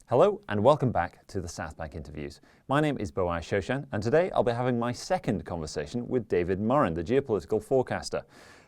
Hello and welcome back to the Southbank Interviews. My name is Boaz Shoshan and today I'll be having my second conversation with David Murrin, the geopolitical forecaster.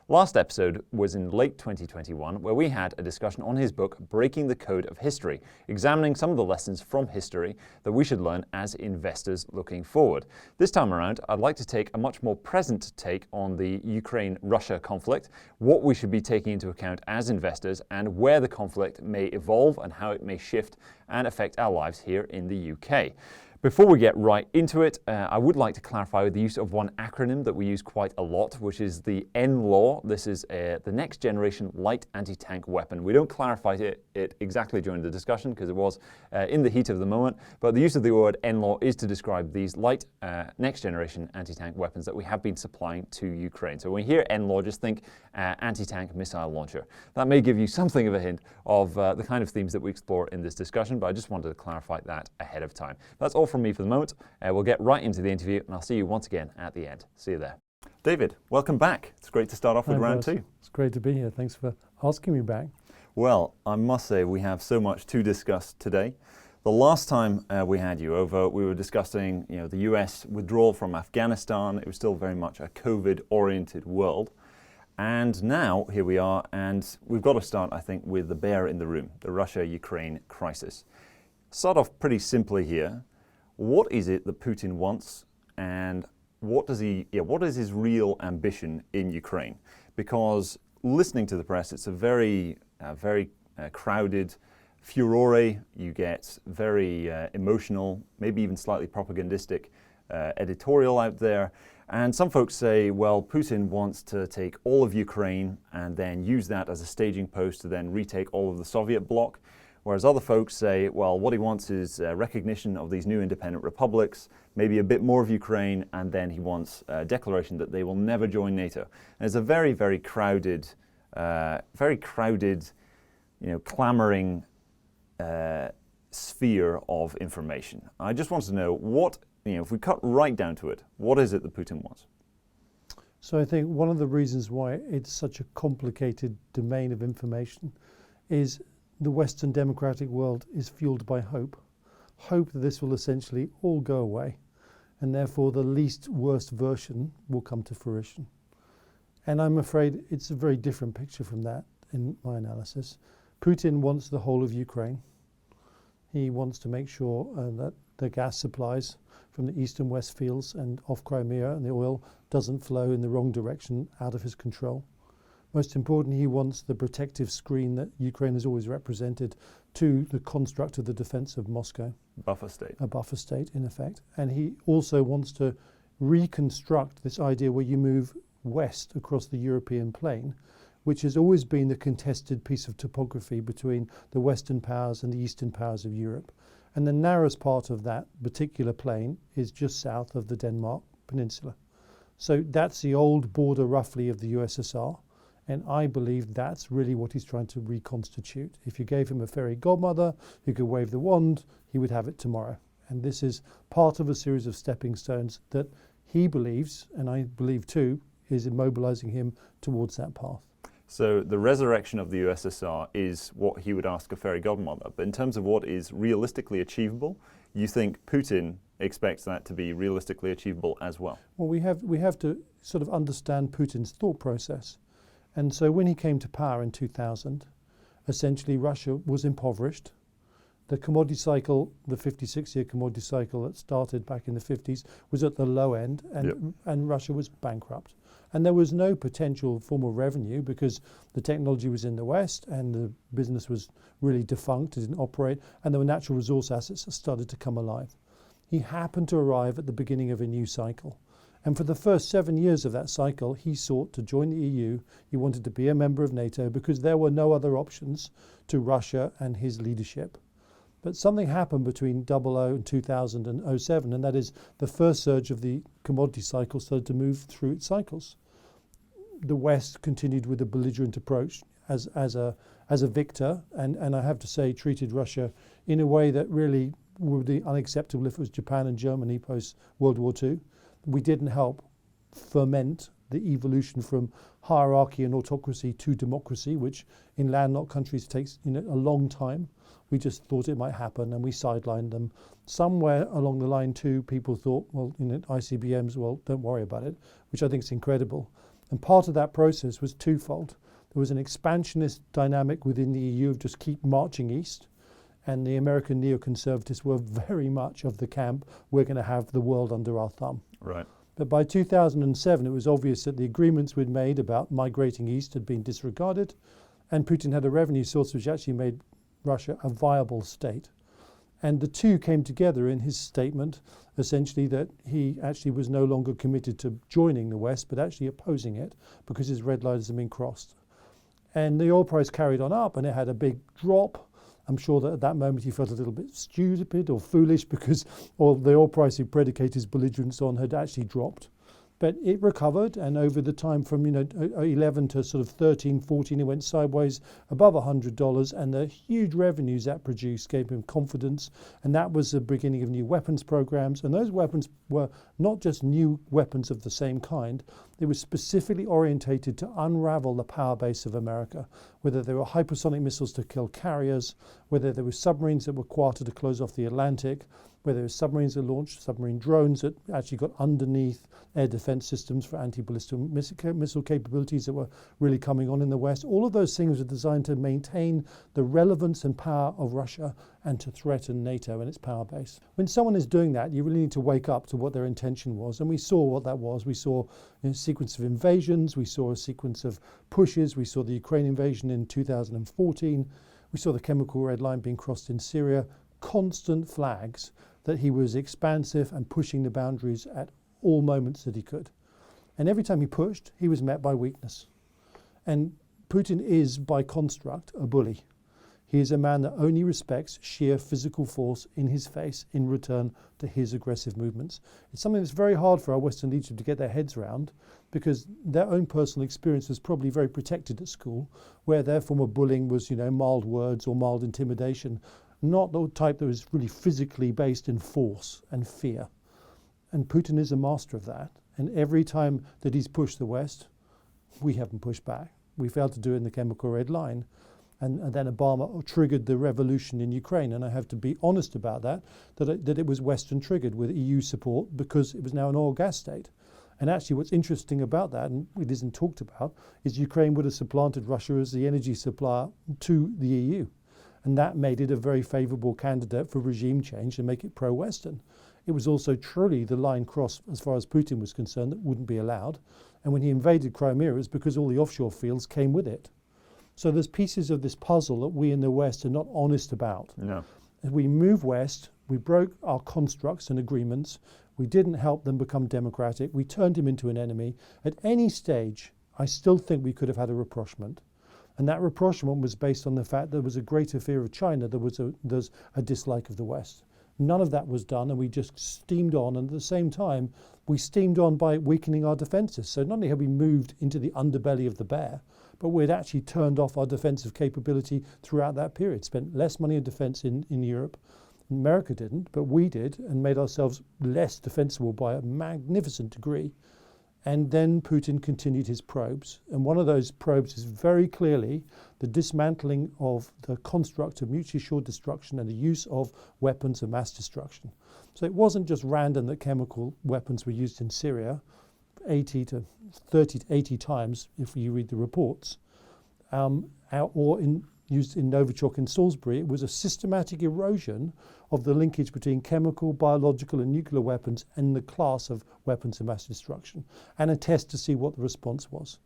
Last episode was in late 2021 where we had a discussion on his book Breaking the Code of History, examining some of the lessons from history that we should learn as investors looking forward. This time around, I'd like to take a much more present take on the Ukraine-Russia conflict, what we should be taking into account as investors, and where the conflict may evolve and how it may shift and affect our lives here in the UK. Before we get right into it, I would like to clarify the use of one acronym that we use quite a lot, which is the NLAW. This is the next generation light anti-tank weapon. We don't clarify it exactly during the discussion because it was in the heat of the moment, but the use of the word NLAW is to describe these light next generation anti-tank weapons that we have been supplying to Ukraine. So when you hear NLAW, just think anti-tank missile launcher. That may give you something of a hint of the kind of themes that we explore in this discussion, but I just wanted to clarify that ahead of time. That's all from me for the moment. We'll get right into the interview and I'll see you once again at the end. See you there. David, welcome back. It's great to start off with round two. It's great to be here. Thanks for asking me back. Well, I must say we have so much to discuss today. The last time we had you over, we were discussing the US withdrawal from Afghanistan. It was still very much a COVID-oriented world. And now here we are, and we've got to start, I think, with the bear in the room, the Russia-Ukraine crisis. Start off pretty simply here. What is it that Putin wants, and what is his real ambition in Ukraine? Because listening to the press, it's a very crowded furore. You get very emotional, maybe even slightly propagandistic editorial out there. And some folks say, well, Putin wants to take all of Ukraine and then use that as a staging post to then retake all of the Soviet bloc. Whereas other folks say, well, what he wants is recognition of these new independent republics, maybe a bit more of Ukraine, and then he wants a declaration that they will never join NATO. And it's a very, very crowded, clamoring sphere of information. I just want to know what, if we cut right down to it, what is it that Putin wants? So I think one of the reasons why it's such a complicated domain of information is the Western democratic world is fueled by hope. Hope that this will essentially all go away, and therefore the least worst version will come to fruition. And I'm afraid it's a very different picture from that in my analysis. Putin wants the whole of Ukraine. He wants to make sure that the gas supplies from the east and west fields and off Crimea and the oil doesn't flow in the wrong direction out of his control. Most importantly, he wants the protective screen that Ukraine has always represented to the construct of the defense of Moscow. Buffer state. A buffer state, in effect. And he also wants to reconstruct this idea where you move west across the European plain, which has always been the contested piece of topography between the Western powers and the Eastern powers of Europe. And the narrowest part of that particular plain is just south of the Denmark Peninsula. So that's the old border roughly of the USSR. And I believe that's really what he's trying to reconstitute. If you gave him a fairy godmother who could wave the wand, he would have it tomorrow. And this is part of a series of stepping stones that he believes, and I believe too, is immobilizing him towards that path. So the resurrection of the USSR is what he would ask a fairy godmother. But in terms of what is realistically achievable, you think Putin expects that to be realistically achievable as well? Well, we have to sort of understand Putin's thought process. And so when he came to power in 2000, essentially Russia was impoverished. The commodity cycle, the 56-year commodity cycle that started back in the 50s, was at the low end, and Russia was bankrupt. And there was no potential form of revenue because the technology was in the West and the business was really defunct, it didn't operate, and there were natural resource assets that started to come alive. He happened to arrive at the beginning of a new cycle. And for the first 7 years of that cycle, he sought to join the EU. He wanted to be a member of NATO because there were no other options to Russia and his leadership. But something happened between 00 and 2000 and 07, and that is the first surge of the commodity cycle started to move through its cycles. The West continued with a belligerent approach as a victor, and I have to say treated Russia in a way that really would be unacceptable if it was Japan and Germany post World War II. We didn't help ferment the evolution from hierarchy and autocracy to democracy, which in landlocked countries takes a long time. We just thought it might happen and we sidelined them. Somewhere along the line too, people thought, well, ICBMs, well, don't worry about it, which I think is incredible. And part of that process was twofold. There was an expansionist dynamic within the EU of just keep marching east. And the American neoconservatives were very much of the camp, we're going to have the world under our thumb. Right. But by 2007, it was obvious that the agreements we'd made about migrating east had been disregarded, and Putin had a revenue source which actually made Russia a viable state. And the two came together in his statement, essentially that he actually was no longer committed to joining the West, but actually opposing it because his red lines had been crossed. And the oil price carried on up and it had a big drop. I'm sure that at that moment he felt a little bit stupid or foolish because all the oil price he predicated his belligerence on had actually dropped. But it recovered, and over the time from 11 to sort of 13, 14, it went sideways above $100, and the huge revenues that produced gave him confidence, and that was the beginning of new weapons programs. And those weapons were not just new weapons of the same kind, they were specifically orientated to unravel the power base of America, whether they were hypersonic missiles to kill carriers, whether there were submarines that were quartered to close off the Atlantic, whether it was submarines that launched submarine drones that actually got underneath air defense systems for anti-ballistic missile capabilities that were really coming on in the West. All of those things were designed to maintain the relevance and power of Russia and to threaten NATO and its power base. When someone is doing that, you really need to wake up to what their intention was. And we saw what that was. We saw a sequence of invasions. We saw a sequence of pushes. We saw the Ukraine invasion in 2014. We saw the chemical red line being crossed in Syria. Constant flags that he was expansive and pushing the boundaries at all moments that he could. And every time he pushed, he was met by weakness. And Putin is, by construct, a bully. He is a man that only respects sheer physical force in his face in return to his aggressive movements. It's something that's very hard for our Western leadership to get their heads around because their own personal experience was probably very protected at school, where their form of bullying was, mild words or mild intimidation, not the type that was really physically based in force and fear. And Putin is a master of that. And every time that he's pushed the West, we haven't pushed back. We failed to do it in the chemical red line. And then Obama triggered the revolution in Ukraine. And I have to be honest about that it was Western triggered with EU support because it was now an oil gas state. And actually what's interesting about that, and it isn't talked about, is Ukraine would have supplanted Russia as the energy supplier to the EU. And that made it a very favourable candidate for regime change and make it pro-Western. It was also truly the line crossed, as far as Putin was concerned, that wouldn't be allowed. And when he invaded Crimea, it was because all the offshore fields came with it. So there's pieces of this puzzle that we in the West are not honest about. No. As we move west, we broke our constructs and agreements. We didn't help them become democratic. We turned him into an enemy. At any stage, I still think we could have had a rapprochement. And that rapprochement was based on the fact there was a greater fear of China. There's a dislike of the West. None of that was done, and we just steamed on. And at the same time, we steamed on by weakening our defences. So not only had we moved into the underbelly of the bear, but we'd actually turned off our defensive capability throughout that period. Spent less money on defence in Europe. America didn't, but we did, and made ourselves less defensible by a magnificent degree. And then Putin continued his probes. And one of those probes is very clearly the dismantling of the construct of mutually assured destruction and the use of weapons of mass destruction. So it wasn't just random that chemical weapons were used in Syria, 30 to 80 times if you read the reports, used in Novichok in Salisbury. It was a systematic erosion of the linkage between chemical, biological and nuclear weapons and the class of weapons of mass destruction, and a test to see what the response was.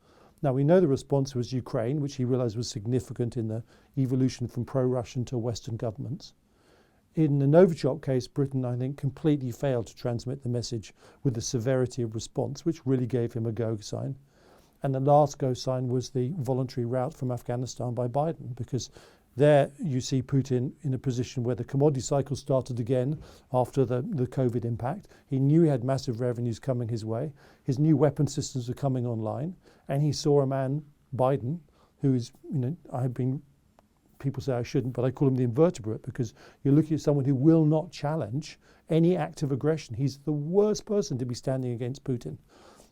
Now we know the response was Ukraine, which he realized was significant in the evolution from pro-Russian to Western governments. In the Novichok case, Britain, I think, completely failed to transmit the message with the severity of response, which really gave him a go sign. And the last go sign was the voluntary rout from Afghanistan by Biden, because there you see Putin in a position where the commodity cycle started again after the COVID impact. He knew he had massive revenues coming his way. His new weapon systems were coming online. And he saw a man, Biden, who is, people say I shouldn't, but I call him the invertebrate, because you're looking at someone who will not challenge any act of aggression. He's the worst person to be standing against Putin.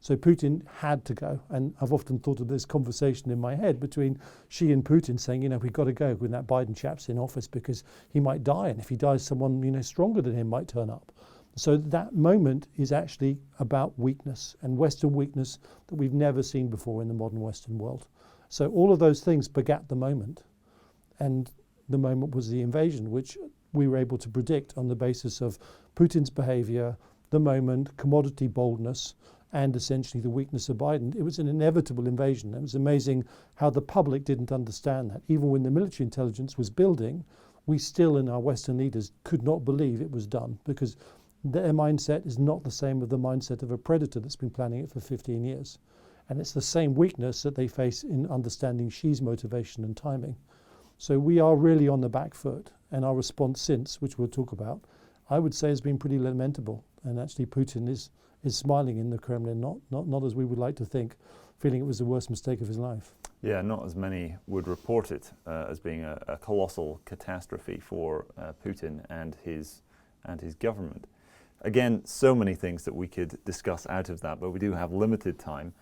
So Putin had to go. And I've often thought of this conversation in my head between Xi and Putin saying, we've got to go when that Biden chap's in office because he might die. And if he dies, someone, stronger than him might turn up. So that moment is actually about weakness and Western weakness that we've never seen before in the modern Western world. So all of those things begat the moment. And the moment was the invasion, which we were able to predict on the basis of Putin's behavior, the moment, commodity boldness, and essentially the weakness of Biden. It was an inevitable invasion. It was amazing how the public didn't understand that. Even when the military intelligence was building, we still, in our Western leaders, could not believe it was done because their mindset is not the same as the mindset of a predator that's been planning it for 15 years. And it's the same weakness that they face in understanding Xi's motivation and timing. So we are really on the back foot, and our response since, which we'll talk about, I would say has been pretty lamentable. And actually Putin is smiling in the Kremlin, not as we would like to think, feeling it was the worst mistake of his life. Yeah, not as many would report it as being a colossal catastrophe for Putin and his government. Again, so many things that we could discuss out of that, but we do have limited time.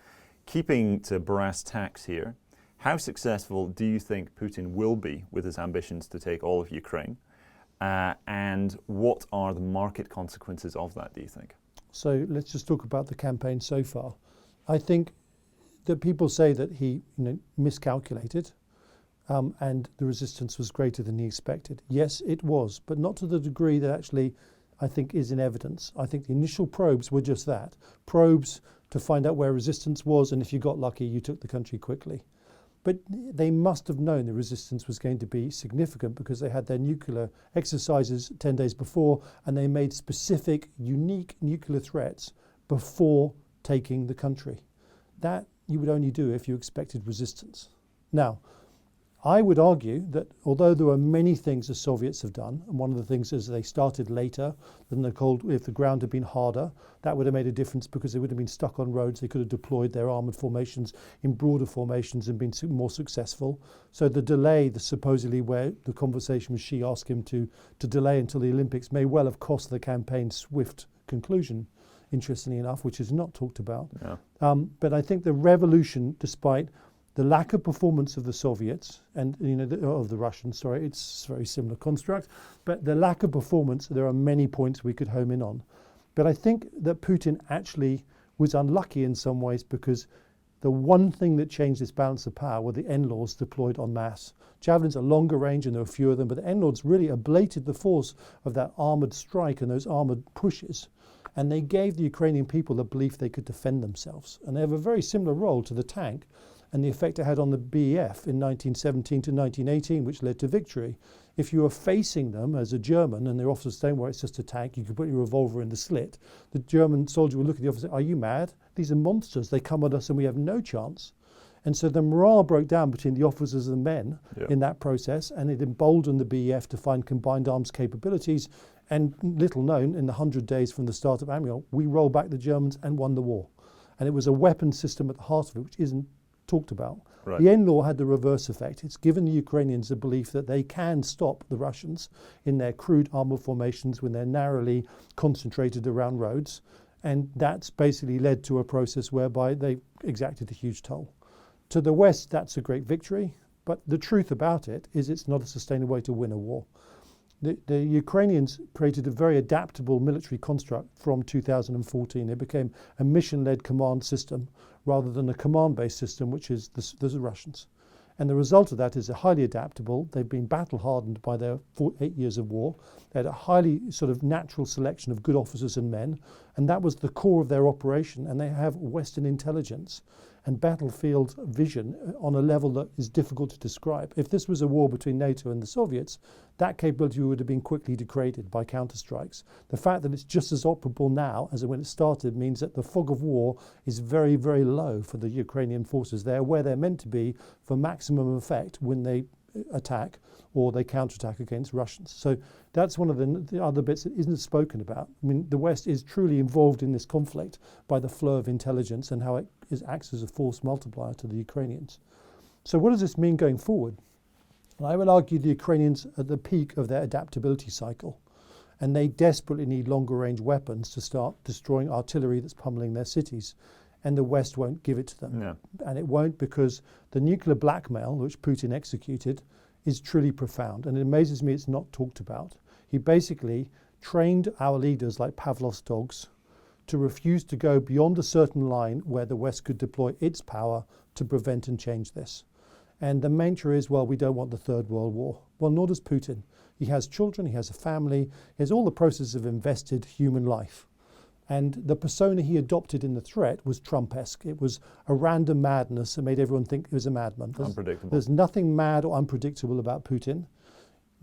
Keeping to brass tacks here, how successful do you think Putin will be with his ambitions to take all of Ukraine? And what are the market consequences of that, do you think? So let's just talk about the campaign so far. I think that people say that he miscalculated and the resistance was greater than he expected. Yes, it was, but not to the degree that actually I think is in evidence. I think the initial probes were just that, probes to find out where resistance was, and if you got lucky, you took the country quickly. But they must have known the resistance was going to be significant because they had their nuclear exercises 10 days before, and they made specific, unique nuclear threats before taking the country. That you would only do if you expected resistance. Now, I would argue that although there were many things the Soviets have done, and one of the things is they started later than the cold, if the ground had been harder, that would have made a difference because they would have been stuck on roads. They could have deployed their armoured formations in broader formations and been more successful. So the delay, the supposedly where the conversation with Xi asked him to delay until the Olympics may well have cost the campaign's swift conclusion, interestingly enough, which is not talked about. Yeah. But I think the revolution, despite the lack of performance of the Soviets and of the Russians, sorry, it's a very similar construct, but the lack of performance, there are many points we could home in on. But I think that Putin actually was unlucky in some ways because the one thing that changed this balance of power were the NLAWs deployed en masse. Javelins are longer range and there were fewer of them, but the NLAWs really ablated the force of that armoured strike and those armoured pushes. And they gave the Ukrainian people the belief they could defend themselves. And they have a very similar role to the tank and the effect it had on the BEF in 1917 to 1918, which led to victory. If you were facing them as a German, and their officers saying, well, it's just a tank, you could put your revolver in the slit, the German soldier would look at the officer and say, are you mad? These are monsters. They come at us and we have no chance. And so the morale broke down between the officers and men in that process, and it emboldened the BEF to find combined arms capabilities. And little known, in the 100 days from the start of Amiens, we rolled back the Germans and won the war. And it was a weapon system at the heart of it, which isn't talked about. Right. The NLAW had the reverse effect. It's given the Ukrainians a belief that they can stop the Russians in their crude armoured formations when they're narrowly concentrated around roads. And that's basically led to a process whereby they exacted a huge toll. To the West, that's a great victory. But the truth about it is it's not a sustainable way to win a war. The Ukrainians created a very adaptable military construct from 2014. It became a mission-led command system rather than a command-based system, which is the Russians. And the result of that is they're highly adaptable. They've been battle-hardened by their 8 years of war. They had a highly sort of natural selection of good officers and men, and that was the core of their operation. And they have Western intelligence and battlefield vision on a level that is difficult to describe. If this was a war between NATO and the Soviets, that capability would have been quickly degraded by counterstrikes. The fact that it's just as operable now as when it started means that the fog of war is very, very low for the Ukrainian forces. They're where they're meant to be for maximum effect when they attack or they counterattack against Russians. So that's one of the other bits that isn't spoken about. I mean, the West is truly involved in this conflict by the flow of intelligence and how it acts as a force multiplier to the Ukrainians. So what does this mean going forward? And I will argue the Ukrainians are at the peak of their adaptability cycle, and they desperately need longer range weapons to start destroying artillery that's pummeling their cities. and the West won't give it to them. Yeah. And it won't, because the nuclear blackmail, which Putin executed, is truly profound. And it amazes me it's not talked about. He basically trained our leaders like Pavlov's dogs to refuse to go beyond a certain line where the West could deploy its power to prevent and change this. And the mantra is, well, we don't want the Third World War. Well, nor does Putin. He has children, he has a family, he has all the processes of invested human life. And the persona he adopted in the threat was Trump-esque. It was a random madness that made everyone think he was a madman. Unpredictable. There's nothing mad or unpredictable about Putin.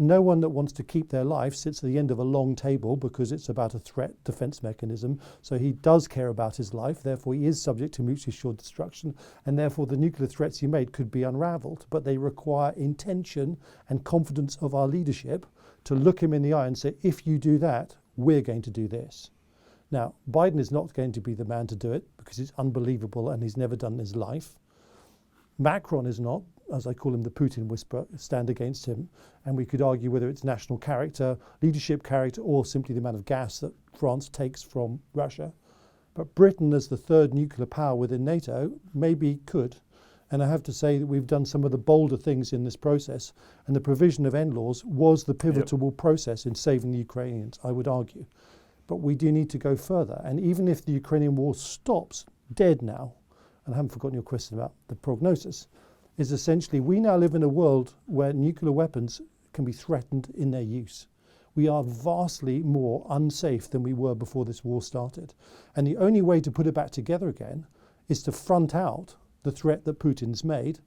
No one that wants to keep their life sits at the end of a long table because it's about a threat defense mechanism. So he does care about his life. Therefore, he is subject to mutually assured destruction. And therefore, the nuclear threats he made could be unraveled. But they require intention and confidence of our leadership to look him in the eye and say, if you do that, we're going to do this. Now, Biden is not going to be the man to do it because he's unbelievable and he's never done in his life. Macron is not, as I call him, the Putin whisperer, stand against him. And we could argue whether it's national character, leadership character, or simply the amount of gas that France takes from Russia. But Britain, as the third nuclear power within NATO, maybe could. And I have to say that we've done some of the bolder things in this process. And the provision of end laws was the pivotal process in saving the Ukrainians, I would argue. But we do need to go further. And even if the Ukrainian war stops dead now, and I haven't forgotten your question about the prognosis, is essentially we now live in a world where nuclear weapons can be threatened in their use. We are vastly more unsafe than we were before this war started. And the only way to put it back together again is to front out the threat that Putin's made.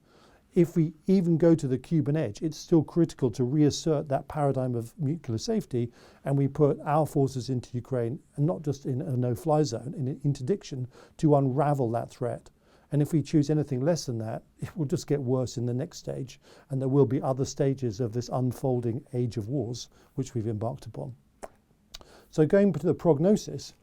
If we even go to the Cuban edge, it's still critical to reassert that paradigm of nuclear safety, and we put our forces into Ukraine, and not just in a no-fly zone, in an interdiction, to unravel that threat. And if we choose anything less than that, it will just get worse in the next stage, and there will be other stages of this unfolding age of wars, which we've embarked upon. So going to the prognosis,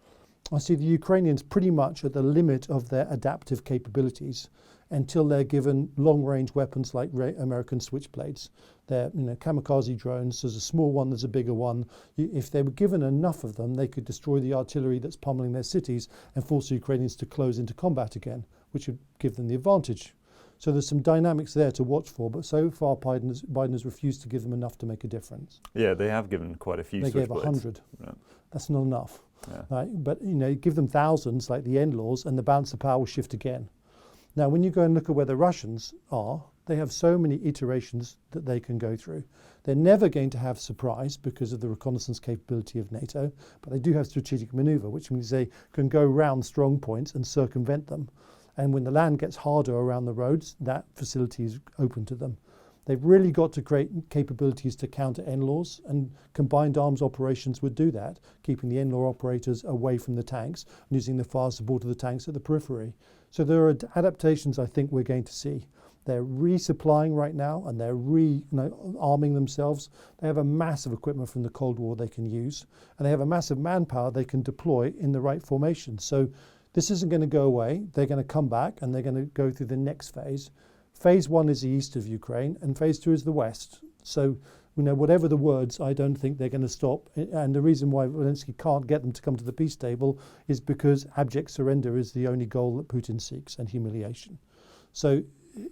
I see the Ukrainians pretty much at the limit of their adaptive capabilities until they're given long-range weapons like American Switchblades. They're kamikaze drones. There's a small one, there's a bigger one. If they were given enough of them, they could destroy the artillery that's pummeling their cities and force the Ukrainians to close into combat again, which would give them the advantage. So there's some dynamics there to watch for, but so far Biden has refused to give them enough to make a difference. Yeah, they have given quite a few Switchblades. They gave 100. Yeah. That's not enough. Yeah. Right? But give them thousands like the end laws and the balance of power will shift again. Now, when you go and look at where the Russians are, they have so many iterations that they can go through. They're never going to have surprise because of the reconnaissance capability of NATO, but they do have strategic maneuver, which means they can go around strong points and circumvent them. And when the land gets harder around the roads, that facility is open to them. They've really got to create capabilities to counter NLAWs, and combined arms operations would do that, keeping the NLAW operators away from the tanks and using the fire support of the tanks at the periphery. So there are adaptations I think we're going to see. They're resupplying right now, and they're arming themselves. They have a massive equipment from the Cold War they can use, and they have a massive manpower they can deploy in the right formation. So this isn't going to go away. They're going to come back, and they're going to go through the next phase. Phase 1 is the east of Ukraine, and phase 2 is the west. So, whatever the words, I don't think they're going to stop. And the reason why Zelensky can't get them to come to the peace table is because abject surrender is the only goal that Putin seeks, and humiliation. So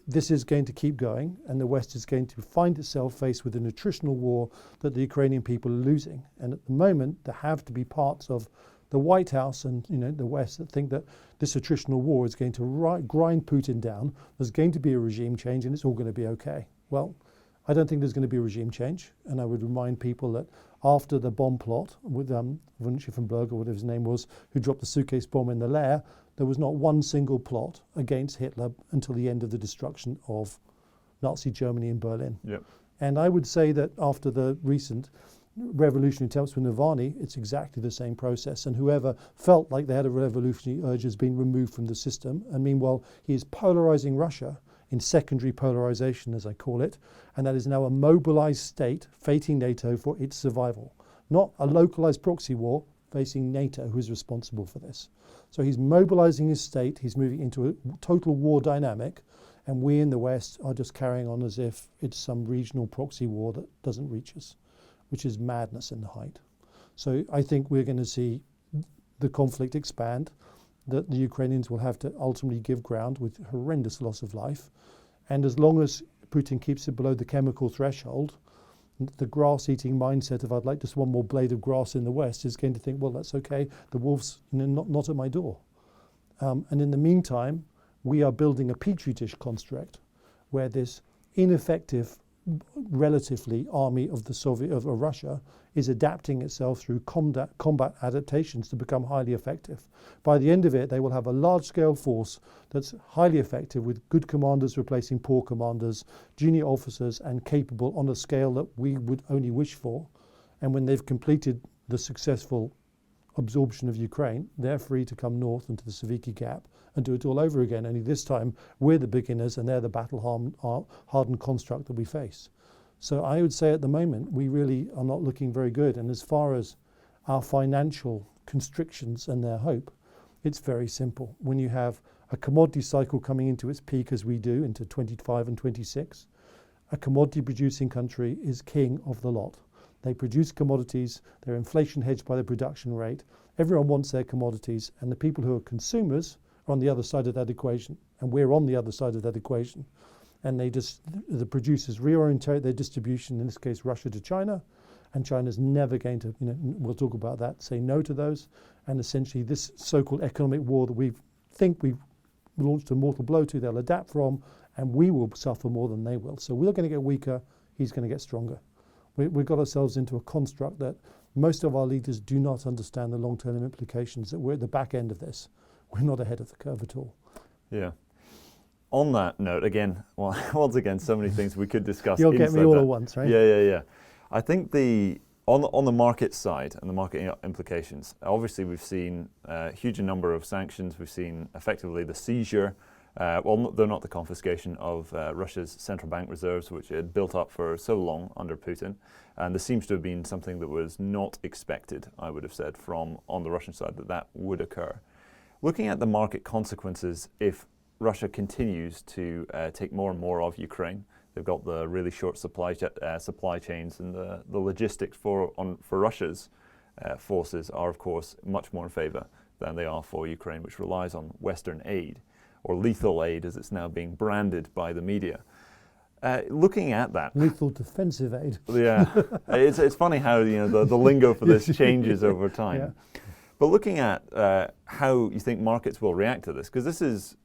this is going to keep going, and the West is going to find itself faced with a nutritional war that the Ukrainian people are losing. And at the moment, there have to be parts of the White House and the West that think that this attritional war is going to grind Putin down. There's going to be a regime change, and it's all going to be okay. Well, I don't think there's going to be a regime change, and I would remind people that after the bomb plot with von Schiffenberg, or whatever his name was, who dropped the suitcase bomb in the lair, there was not one single plot against Hitler until the end of the destruction of Nazi Germany in Berlin. Yep. And I would say that after the recent revolutionary attempts with Navalny, it's exactly the same process. And whoever felt like they had a revolutionary urge has been removed from the system. And meanwhile, he is polarizing Russia in secondary polarization, as I call it. And that is now a mobilized state facing NATO for its survival, not a localized proxy war facing NATO, who is responsible for this. So he's mobilizing his state. He's moving into a total war dynamic. And we in the West are just carrying on as if it's some regional proxy war that doesn't reach us, which is madness in the height. So I think we're going to see the conflict expand. that the Ukrainians will have to ultimately give ground with horrendous loss of life. And as long as Putin keeps it below the chemical threshold, the grass-eating mindset of I'd like just one more blade of grass in the West is going to think, well, that's okay, the wolves not at my door. And in the meantime, we are building a petri dish construct where this ineffective, relatively, army of Russia is adapting itself through combat adaptations to become highly effective. By the end of it, they will have a large-scale force that's highly effective with good commanders replacing poor commanders, junior officers, and capable on a scale that we would only wish for. And when they've completed the successful absorption of Ukraine, they're free to come north into the Saviki Gap and do it all over again. Only this time, we're the beginners and they're the battle-hardened construct that we face. So I would say at the moment, we really are not looking very good. And as far as our financial constrictions and their hope, it's very simple. When you have a commodity cycle coming into its peak, as we do, into 25 and 26, a commodity-producing country is king of the lot. They produce commodities, they're inflation hedged by the production rate. Everyone wants their commodities, and the people who are consumers are on the other side of that equation, and we're on the other side of that equation. And the producers reorientate their distribution, in this case Russia to China, and China's never going to, we'll talk about that, say no to those. And essentially this so-called economic war that we've launched a mortal blow to, they'll adapt from, and we will suffer more than they will. So we're going to get weaker, he's going to get stronger. We've got ourselves into a construct that most of our leaders do not understand the long-term implications, that we're at the back end of this. We're not ahead of the curve at all. Yeah. On that note, again, once again, so many things we could discuss. You'll get me all at once, right? Yeah. I think on the market side and the market implications, obviously we've seen a huge number of sanctions. We've seen effectively the seizure, they're not the confiscation of Russia's central bank reserves, which had built up for so long under Putin. And this seems to have been something that was not expected, I would have said, from on the Russian side, that would occur. Looking at the market consequences, if Russia continues to take more and more of Ukraine, they've got the really short supply chains, and the logistics for Russia's forces are, of course, much more in favor than they are for Ukraine, which relies on Western aid, or lethal aid as it's now being branded by the media. Looking at that, lethal defensive aid. Yeah, it's funny how the lingo for this changes over time. Yeah. But looking at how you think markets will react to this, because this is,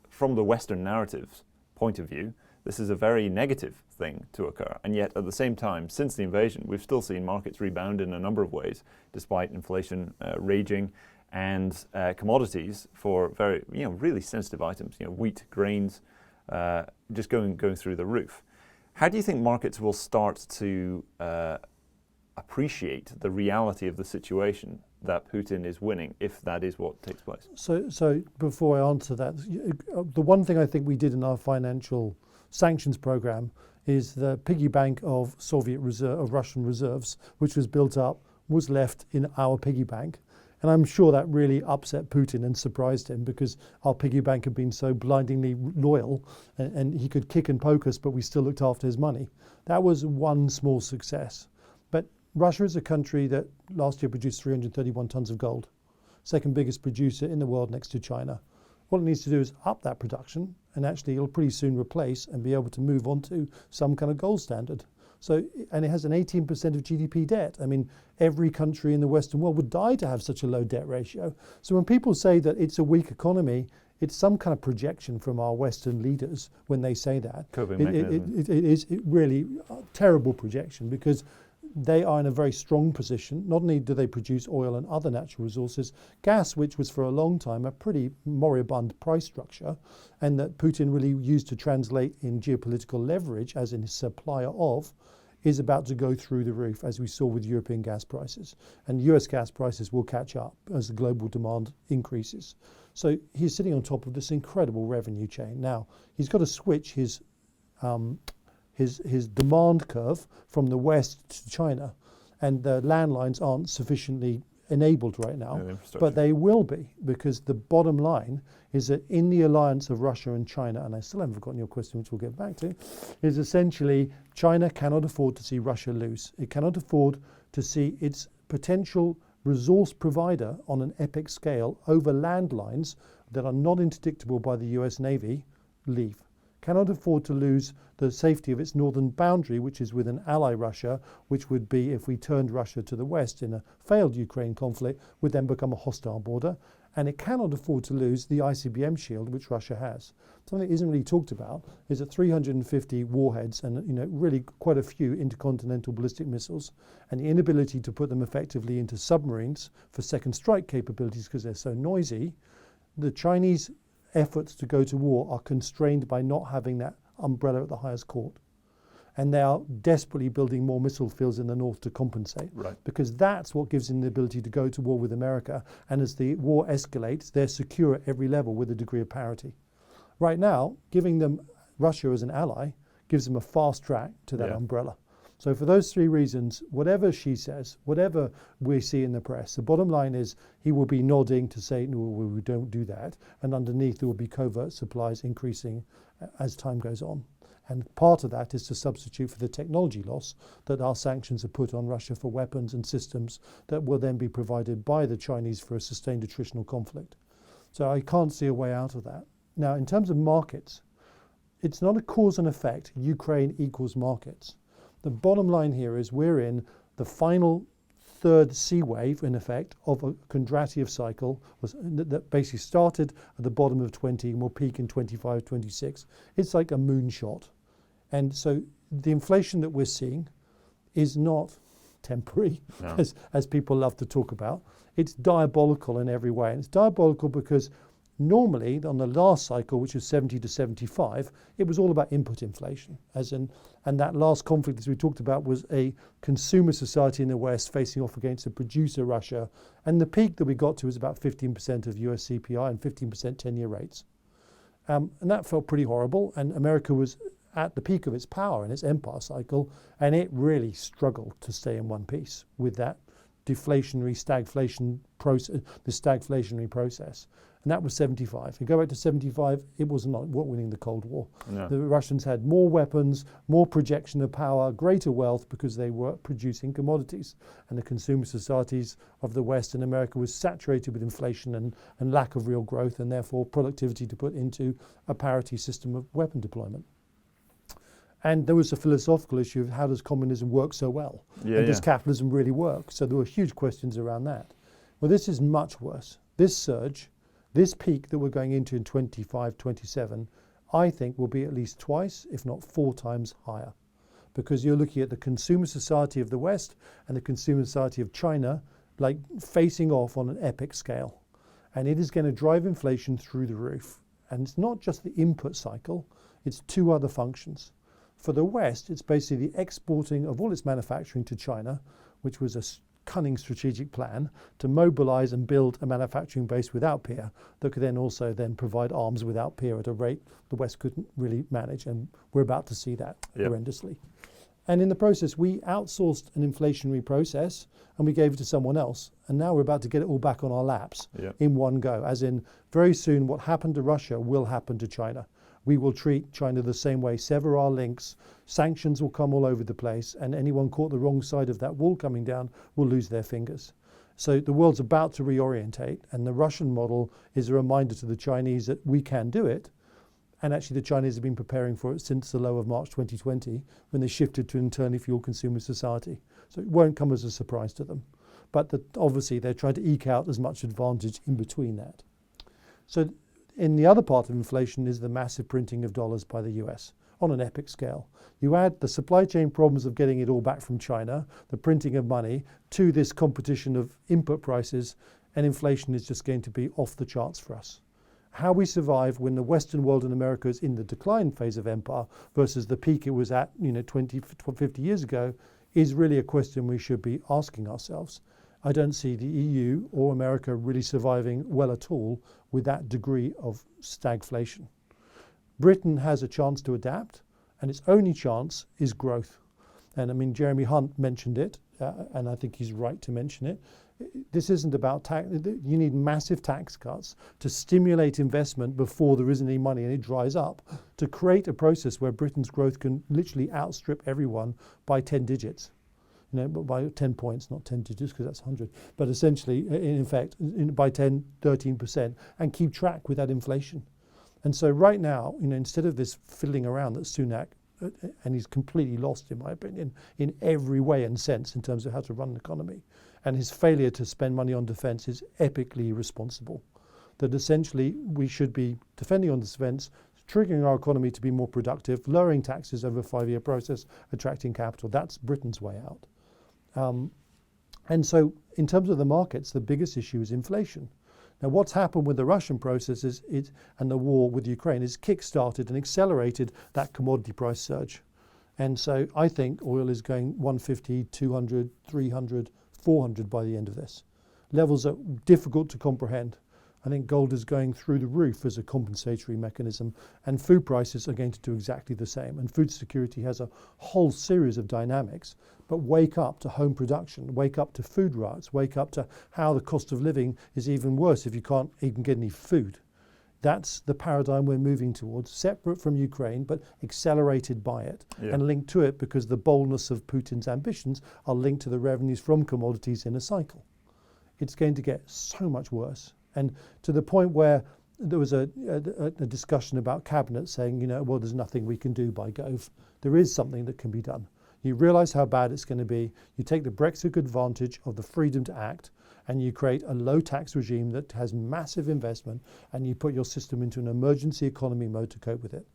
from the Western narrative's point of view, this is a very negative thing to occur. And yet, at the same time, since the invasion, we've still seen markets rebound in a number of ways, despite inflation raging, and commodities for very, really sensitive items, wheat, grains, just going through the roof. How do you think markets will start to appreciate the reality of the situation that Putin is winning, if that is what takes place? So before I answer that, the one thing I think we did in our financial sanctions program is the piggy bank of Russian reserves, which was built up, was left in our piggy bank. And I'm sure that really upset Putin and surprised him, because our piggy bank had been so blindingly loyal, and he could kick and poke us, but we still looked after his money. That was one small success. But Russia is a country that last year produced 331 tons of gold, second biggest producer in the world next to China. What it needs to do is up that production, and actually it'll pretty soon replace and be able to move on to some kind of gold standard. So, and it has an 18% of GDP debt. I mean, every country in the Western world would die to have such a low debt ratio. So when people say that it's a weak economy, it's some kind of projection from our Western leaders when they say that. It is really a terrible projection, because they are in a very strong position. Not only do they produce oil and other natural resources, gas, which was for a long time a pretty moribund price structure, and that Putin really used to translate in geopolitical leverage, as in his supplier of, is about to go through the roof, as we saw with European gas prices. And US gas prices will catch up as the global demand increases. So he's sitting on top of this incredible revenue chain. Now, he's got to switch his demand curve from the West to China, and the landlines aren't sufficiently enabled right now, but they will be, because the bottom line is that in the alliance of Russia and China, and I still haven't forgotten your question, which we'll get back to, is essentially China cannot afford to see Russia lose. It cannot afford to see its potential resource provider on an epic scale over landlines that are not interdictable by the US Navy, leave. Cannot afford to lose the safety of its northern boundary, which is with an ally Russia, which would be, if we turned Russia to the west in a failed Ukraine conflict, would then become a hostile border. And it cannot afford to lose the ICBM shield, which Russia has. Something that isn't really talked about is that 350 warheads and really quite a few intercontinental ballistic missiles, and the inability to put them effectively into submarines for second strike capabilities because they're so noisy. The Chinese efforts to go to war are constrained by not having that umbrella at the highest court. And they are desperately building more missile fields in the north to compensate. Right. Because that's what gives them the ability to go to war with America. And as the war escalates, they're secure at every level with a degree of parity. Right now, giving them Russia as an ally gives them a fast track to that umbrella. So for those three reasons, whatever she says, whatever we see in the press, the bottom line is he will be nodding to say, no, we don't do that. And underneath there will be covert supplies increasing as time goes on. And part of that is to substitute for the technology loss that our sanctions have put on Russia for weapons and systems that will then be provided by the Chinese for a sustained attritional conflict. So I can't see a way out of that. Now, in terms of markets, it's not a cause and effect, Ukraine equals markets. The bottom line here is we're in the final third sea wave, in effect, of a Kondratiev cycle that basically started at the bottom of 20 and will peak in 25, 26. It's like a moonshot. And so the inflation that we're seeing is not temporary, as people love to talk about. It's diabolical in every way. And it's diabolical because normally, on the last cycle, which was 70 to 75, it was all about input inflation. And that last conflict, as we talked about, was a consumer society in the West facing off against a producer Russia. And the peak that we got to was about 15% of US CPI and 15% 10-year rates. And that felt pretty horrible. And America was at the peak of its power in its empire cycle, and it really struggled to stay in one piece with that deflationary stagflation process, the stagflationary process. And that was 75. You go back to 75, it was not winning the Cold War. No. The Russians had more weapons, more projection of power, greater wealth because they were producing commodities. And the consumer societies of the West and America was saturated with inflation and lack of real growth, and therefore productivity to put into a parity system of weapon deployment. And there was a philosophical issue of how does communism work so well? And does capitalism really work? So there were huge questions around that. Well, this is much worse. This surge, this peak that we're going into in 25, 27, I think will be at least twice, if not 4 times higher. Because you're looking at the consumer society of the West and the consumer society of China, like facing off on an epic scale. And it is going to drive inflation through the roof. And it's not just the input cycle, it's 2 other functions. For the West, it's basically the exporting of all its manufacturing to China, which was a cunning strategic plan to mobilize and build a manufacturing base without peer that could then also provide arms without peer at a rate the West couldn't really manage. And we're about to see that horrendously. And in the process, we outsourced an inflationary process and we gave it to someone else. And now we're about to get it all back on our laps in one go. As in, very soon, what happened to Russia will happen to China. We will treat China the same way, sever our links, sanctions will come all over the place, and anyone caught the wrong side of that wall coming down will lose their fingers. So the world's about to reorientate, and the Russian model is a reminder to the Chinese that we can do it. And actually the Chinese have been preparing for it since the low of March 2020, when they shifted to an internally fueled consumer society. So it won't come as a surprise to them. But obviously they're trying to eke out as much advantage in between that. So in the other part of inflation is the massive printing of dollars by the US on an epic scale. You add the supply chain problems of getting it all back from China, the printing of money, to this competition of input prices, and inflation is just going to be off the charts for us. How we survive when the Western world and America is in the decline phase of empire versus the peak it was at 20, 50 years ago is really a question we should be asking ourselves. I don't see the EU or America really surviving well at all with that degree of stagflation. Britain has a chance to adapt, and its only chance is growth. And I mean, Jeremy Hunt mentioned it, and I think he's right to mention it. This isn't about tax. You need massive tax cuts to stimulate investment before there isn't any money and it dries up, to create a process where Britain's growth can literally outstrip everyone by 10 digits. but by 10 points, not 10 digits because that's 100, but essentially, in effect, by 10, 13%, and keep track with that inflation. And so right now, instead of this fiddling around that Sunak, and he's completely lost, in my opinion, in every way and sense in terms of how to run an economy, and his failure to spend money on defence is epically irresponsible. That essentially we should be defending on defence, triggering our economy to be more productive, lowering taxes over a 5-year process, attracting capital. That's Britain's way out. And so in terms of the markets, the biggest issue is inflation. Now, what's happened with the Russian process and the war with Ukraine is kick-started and accelerated that commodity price surge. And so I think oil is going 150, 200, 300, 400 by the end of this. Levels are difficult to comprehend. I think gold is going through the roof as a compensatory mechanism, and food prices are going to do exactly the same. And food security has a whole series of dynamics, but wake up to home production, wake up to food riots, wake up to how the cost of living is even worse if you can't even get any food. That's the paradigm we're moving towards, separate from Ukraine, but accelerated by it, and linked to it because the boldness of Putin's ambitions are linked to the revenues from commodities in a cycle. It's going to get so much worse. And to the point where there was a discussion about cabinet saying, well, there's nothing we can do by Gove. There is something that can be done. You realise how bad it's going to be. You take the Brexit advantage of the freedom to act, and you create a low tax regime that has massive investment, and you put your system into an emergency economy mode to cope with it.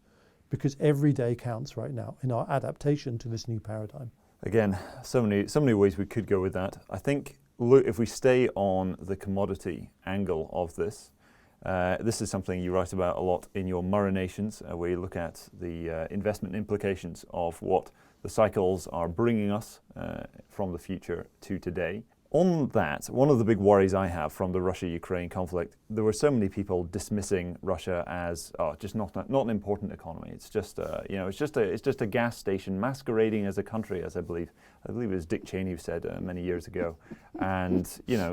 Because every day counts right now in our adaptation to this new paradigm. Again, so many ways we could go with that. I think, look, if we stay on the commodity angle of this, this is something you write about a lot in your Murrinations, where you look at the investment implications of what the cycles are bringing us from the future to today. On that, one of the big worries I have from the Russia-Ukraine conflict, there were so many people dismissing Russia as just not an important economy. It's just it's just a gas station masquerading as a country, as I believe it was Dick Cheney who said many years ago. And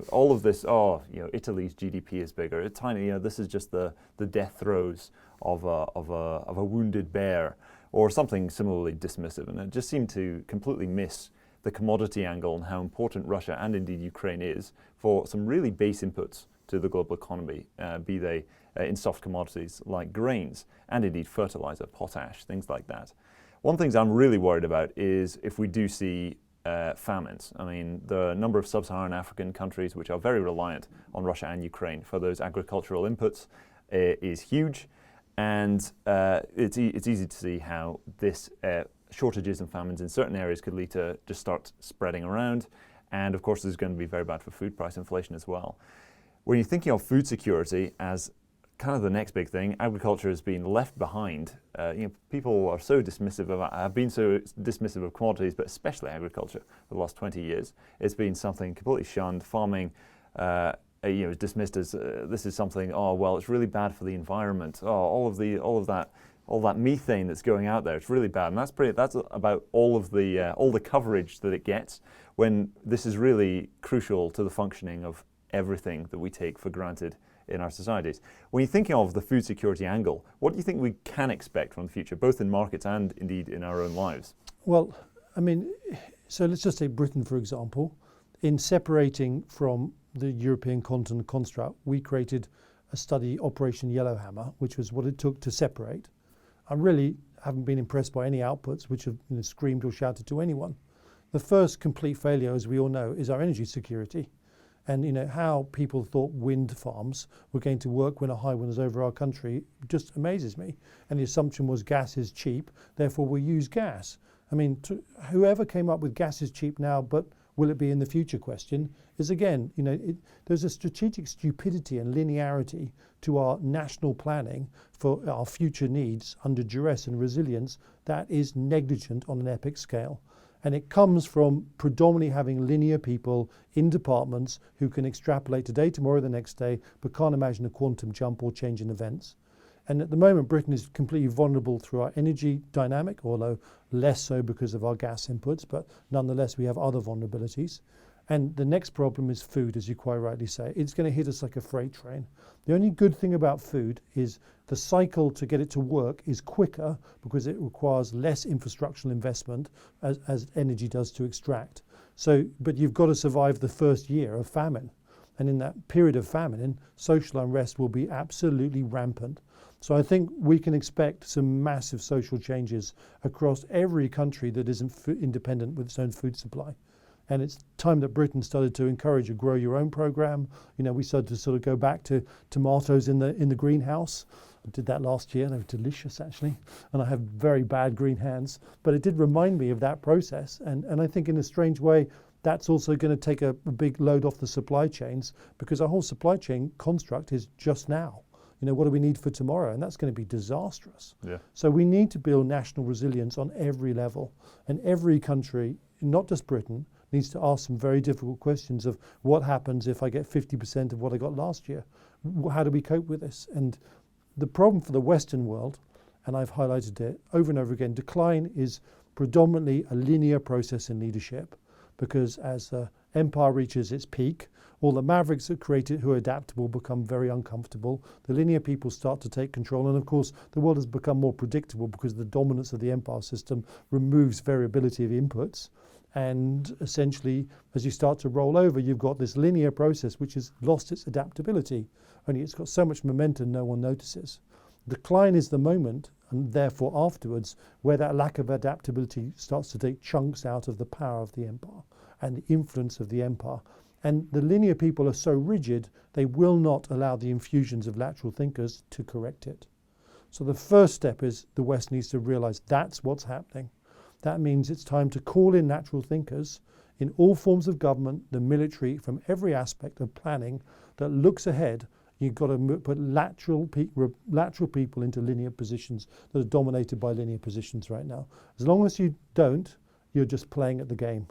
all of this, Italy's GDP is bigger. It's tiny. This is just the death throes of a wounded bear, or something similarly dismissive. And it just seemed to completely miss the commodity angle and how important Russia and indeed Ukraine is for some really base inputs to the global economy, be they in soft commodities like grains and indeed fertilizer, potash, things like that. One of the things I'm really worried about is if we do see famines. I mean, the number of sub-Saharan African countries which are very reliant on Russia and Ukraine for those agricultural inputs is huge, and it's easy to see how this shortages and famines in certain areas could lead to just start spreading around. And of course, this is going to be very bad for food price inflation as well. When you're thinking of food security as kind of the next big thing, agriculture has been left behind. People are so dismissive have been so dismissive of commodities, but especially agriculture for the last 20 years. It's been something completely shunned. Farming is dismissed as this is something, it's really bad for the environment. All that methane that's going out there, it's really bad. And that's about all the coverage that it gets, when this is really crucial to the functioning of everything that we take for granted in our societies. When you're thinking of the food security angle, what do you think we can expect from the future, both in markets and indeed in our own lives? Well, I mean, so let's just take Britain, for example. In separating from the European continent construct, we created a study, Operation Yellowhammer, which was what it took to separate. I really haven't been impressed by any outputs which have screamed or shouted to anyone. The first complete failure, as we all know, is our energy security. And how people thought wind farms were going to work when a high wind is over our country just amazes me. And the assumption was gas is cheap, therefore we'll use gas. I mean, whoever came up with gas is cheap now, but will it be in the future question, is again, there's a strategic stupidity and linearity to our national planning for our future needs under duress and resilience that is negligent on an epic scale. And it comes from predominantly having linear people in departments who can extrapolate today, tomorrow, the next day, but can't imagine a quantum jump or change in events. And at the moment, Britain is completely vulnerable through our energy dynamic, although less so because of our gas inputs, but nonetheless, we have other vulnerabilities. And the next problem is food, as you quite rightly say. It's going to hit us like a freight train. The only good thing about food is the cycle to get it to work is quicker because it requires less infrastructural investment as energy does to extract. So, but you've got to survive the first year of famine. And in that period of famine, social unrest will be absolutely rampant. So I think we can expect some massive social changes across every country that isn't independent with its own food supply. And it's time that Britain started to encourage a grow your own program. We started to sort of go back to tomatoes in the greenhouse. I did that last year. They were delicious, actually. And I have very bad green hands. But it did remind me of that process. And I think in a strange way, that's also going to take a big load off the supply chains, because our whole supply chain construct is just now. What do we need for tomorrow? And that's going to be disastrous. Yeah. So we need to build national resilience on every level. And every country, not just Britain, needs to ask some very difficult questions of what happens if I get 50% of what I got last year? How do we cope with this? And the problem for the Western world, and I've highlighted it over and over again, decline is predominantly a linear process in leadership. Because as the empire reaches its peak, all the mavericks that created who are adaptable become very uncomfortable. The linear people start to take control. And of course, the world has become more predictable because the dominance of the empire system removes variability of inputs. And essentially, as you start to roll over, you've got this linear process which has lost its adaptability. Only it's got so much momentum no one notices. Decline is the moment, and therefore afterwards, where that lack of adaptability starts to take chunks out of the power of the empire and the influence of the empire. And the linear people are so rigid, they will not allow the infusions of lateral thinkers to correct it. So the first step is the West needs to realize that's what's happening. That means it's time to call in lateral thinkers in all forms of government, the military, from every aspect of planning that looks ahead. You've got to put lateral people into linear positions that are dominated by linear positions right now. As long as you don't, you're just playing at the game.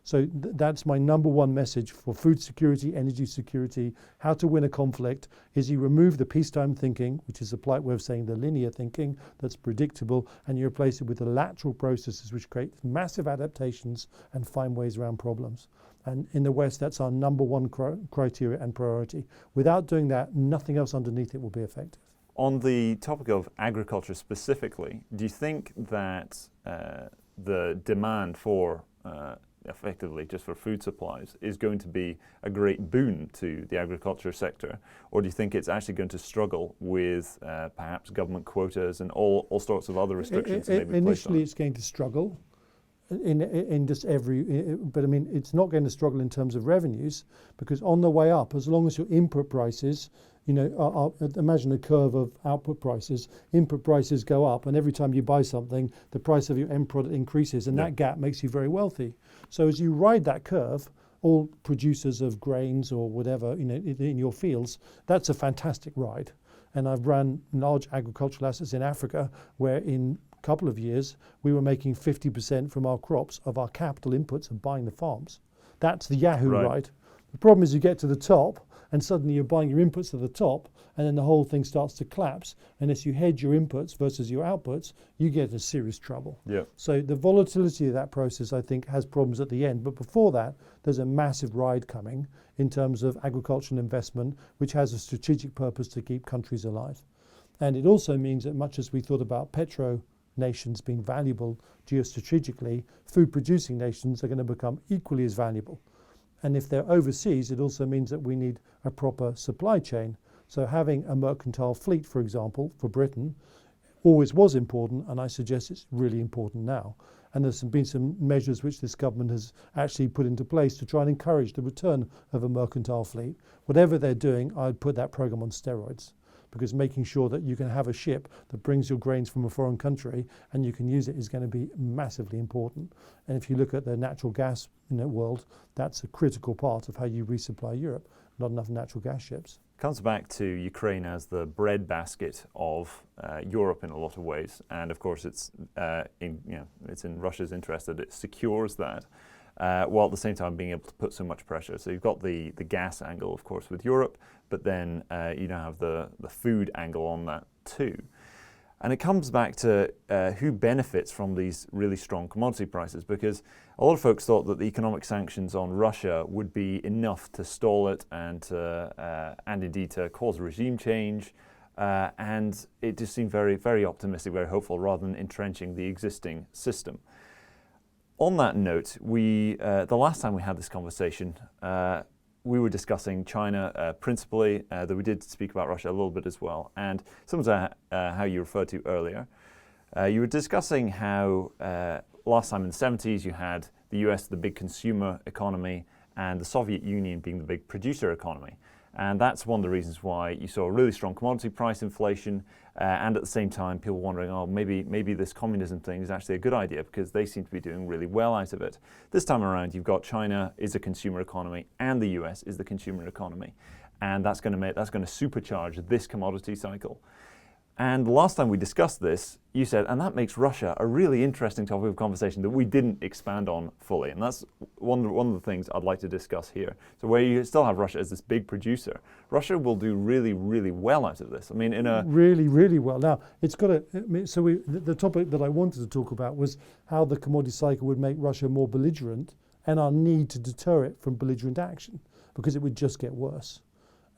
So that's my number one message for food security, energy security, how to win a conflict, is you remove the peacetime thinking, which is a polite way of saying the linear thinking that's predictable, and you replace it with the lateral processes which create massive adaptations and find ways around problems. And in the West, that's our number one criteria and priority. Without doing that, nothing else underneath it will be effective. On the topic of agriculture specifically, do you think that the demand for effectively just for food supplies is going to be a great boon to the agriculture sector, or do you think it's actually going to struggle with perhaps government quotas and all sorts of other restrictions? Initially, it's going to struggle in just but I mean, it's not going to struggle in terms of revenues, because on the way up, as long as your input prices, imagine a curve of output prices, input prices go up, and every time you buy something, the price of your end product increases, and that gap makes you very wealthy. So as you ride that curve, all producers of grains or whatever, in your fields, that's a fantastic ride. And I've run large agricultural assets in Africa where in a couple of years, we were making 50% from our crops of our capital inputs of buying the farms. That's the Yahoo ride. The problem is you get to the top and suddenly you're buying your inputs at the top, and then the whole thing starts to collapse. Unless you hedge your inputs versus your outputs, you get into serious trouble. Yeah. So the volatility of that process, I think, has problems at the end. But before that, there's a massive ride coming in terms of agricultural investment, which has a strategic purpose to keep countries alive. And it also means that much as we thought about petro nations being valuable geostrategically, food-producing nations are going to become equally as valuable. And if they're overseas, it also means that we need a proper supply chain. So having a mercantile fleet, for example, for Britain, always was important, and I suggest it's really important now. And there's been some measures which this government has actually put into place to try and encourage the return of a mercantile fleet. Whatever they're doing, I'd put that program on steroids, because making sure that you can have a ship that brings your grains from a foreign country and you can use it is going to be massively important. And if you look at the natural gas world, that's a critical part of how you resupply Europe. Not enough natural gas ships. Comes back to Ukraine as the breadbasket of Europe in a lot of ways, and of course it's in Russia's interest that it secures that, while at the same time being able to put so much pressure. So you've got the gas angle, of course, with Europe, but then you now have the food angle on that too. And it comes back to who benefits from these really strong commodity prices, because a lot of folks thought that the economic sanctions on Russia would be enough to stall it and indeed to cause regime change. And it just seemed very, very optimistic, very hopeful, rather than entrenching the existing system. on that note, the last time we had this conversation, we were discussing China principally, though we did speak about Russia a little bit as well. And similar to how you referred to earlier, you were discussing how last time in the 70s you had the US, the big consumer economy, and the Soviet Union being the big producer economy. And that's one of the reasons why you saw really strong commodity price inflation, and at the same time people wondering, oh, maybe this communism thing is actually a good idea because they seem to be doing really well out of it. This time around, you've got China is a consumer economy and the US is the consumer economy, and that's going to supercharge this commodity cycle. And the last time we discussed this, you said, and that makes Russia a really interesting topic of conversation that we didn't expand on fully. And that's one of the things I'd like to discuss here. So where you still have Russia as this big producer, Russia will do really, really well out of this. I mean, really, really well. Now, it's got to, the topic that I wanted to talk about was how the commodity cycle would make Russia more belligerent and our need to deter it from belligerent action, because it would just get worse.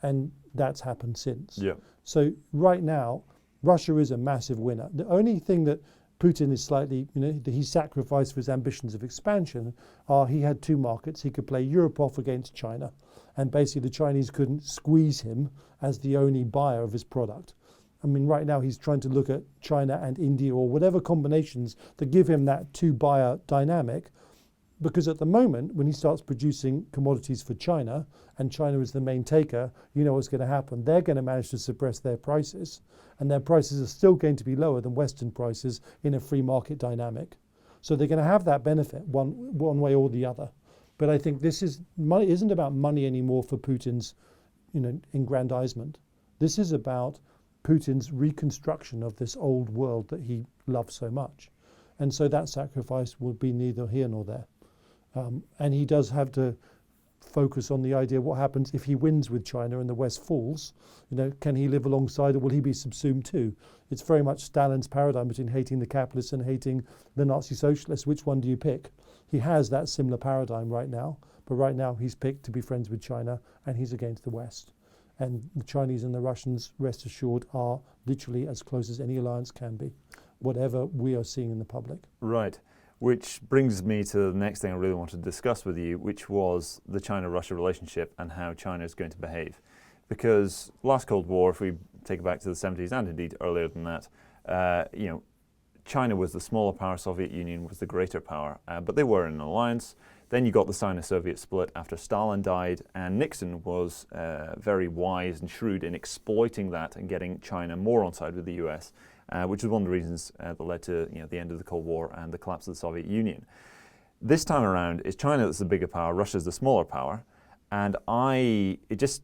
And that's happened since. Yeah. So right now, Russia is a massive winner. The only thing that Putin is slightly, that he sacrificed for his ambitions of expansion are he had two markets. He could play Europe off against China, and basically the Chinese couldn't squeeze him as the only buyer of his product. I mean, right now he's trying to look at China and India or whatever combinations that give him that two-buyer dynamic, because at the moment, when he starts producing commodities for China, and China is the main taker, you know what's going to happen. They're going to manage to suppress their prices, and their prices are still going to be lower than Western prices in a free market dynamic. So they're going to have that benefit one way or the other. But I think money isn't about money anymore for Putin's, aggrandizement. This is about Putin's reconstruction of this old world that he loves so much. And so that sacrifice will be neither here nor there. And he does have to focus on the idea of what happens if he wins with China and the West falls. Can he live alongside, or will he be subsumed too? It's very much Stalin's paradigm between hating the capitalists and hating the Nazi socialists. Which one do you pick? He has that similar paradigm right now, but right now he's picked to be friends with China and he's against the West. And the Chinese and the Russians, rest assured, are literally as close as any alliance can be, whatever we are seeing in the public. Right. Which brings me to the next thing I really wanted to discuss with you, which was the China-Russia relationship and how China is going to behave. Because last Cold War, if we take it back to the 70s and indeed earlier than that, China was the smaller power, Soviet Union was the greater power, but they were in an alliance. Then you got the Sino-Soviet split after Stalin died, and Nixon was very wise and shrewd in exploiting that and getting China more on side with the US. Which is one of the reasons that led to the end of the Cold War and the collapse of the Soviet Union. This time around, it's China that's the bigger power, Russia's the smaller power, and it just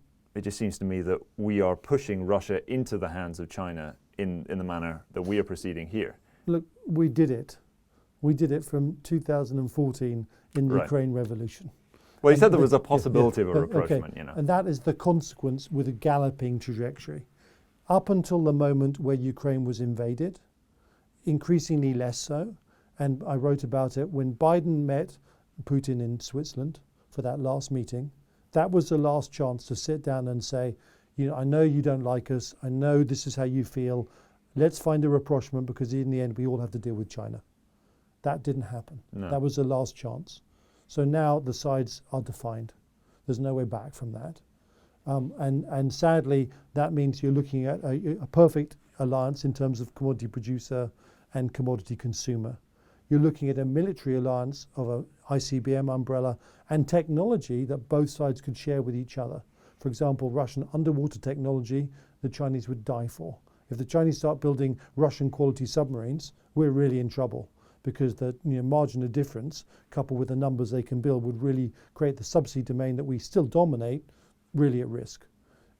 seems to me that we are pushing Russia into the hands of China in the manner that we are proceeding here. Look, we did it. We did it from 2014 in the Ukraine revolution. Well, you said there was a possibility of a rapprochement, And that is the consequence with a galloping trajectory. Up until the moment where Ukraine was invaded, increasingly less so, and I wrote about it when Biden met Putin in Switzerland for that last meeting. That was the last chance to sit down and say, I know you don't like us, I know this is how you feel, let's find a rapprochement because in the end we all have to deal with China. That didn't happen. No. That was the last chance. So now the sides are defined. There's no way back from that. And sadly, that means you're looking at a perfect alliance in terms of commodity producer and commodity consumer. You're looking at a military alliance of a ICBM umbrella and technology that both sides could share with each other. For example, Russian underwater technology, the Chinese would die for. If the Chinese start building Russian quality submarines, we're really in trouble, because the margin of difference coupled with the numbers they can build would really create the subsea domain that we still dominate really at risk.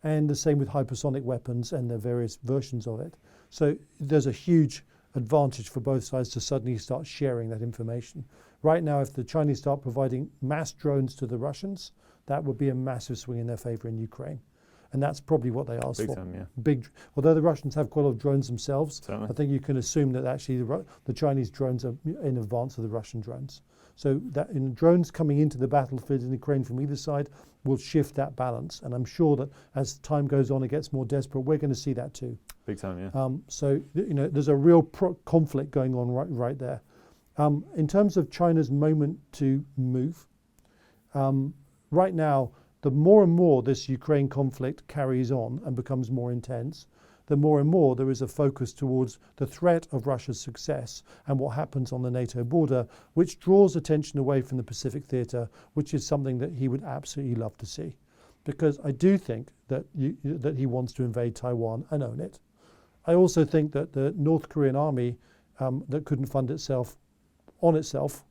And the same with hypersonic weapons and the various versions of it. So there's a huge advantage for both sides to suddenly start sharing that information. Right now, if the Chinese start providing mass drones to the Russians, that would be a massive swing in their favor in Ukraine. And that's probably what they asked Big for. time, yeah. Although the Russians have quite a lot of drones themselves, Certainly. I think you can assume that actually the Chinese drones are in advance of the Russian drones. So that in drones coming into the battlefield in Ukraine from either side will shift that balance. And I'm sure that as time goes on, it gets more desperate. We're going to see that too. Big time, yeah. So there's a real conflict going on right there. In terms of China's moment to move, right now, the more and more this Ukraine conflict carries on and becomes more intense, the more and more there is a focus towards the threat of Russia's success and what happens on the NATO border, which draws attention away from the Pacific theatre, which is something that he would absolutely love to see. Because I do think that that he wants to invade Taiwan and own it. I also think that the North Korean army that couldn't fund itself on itself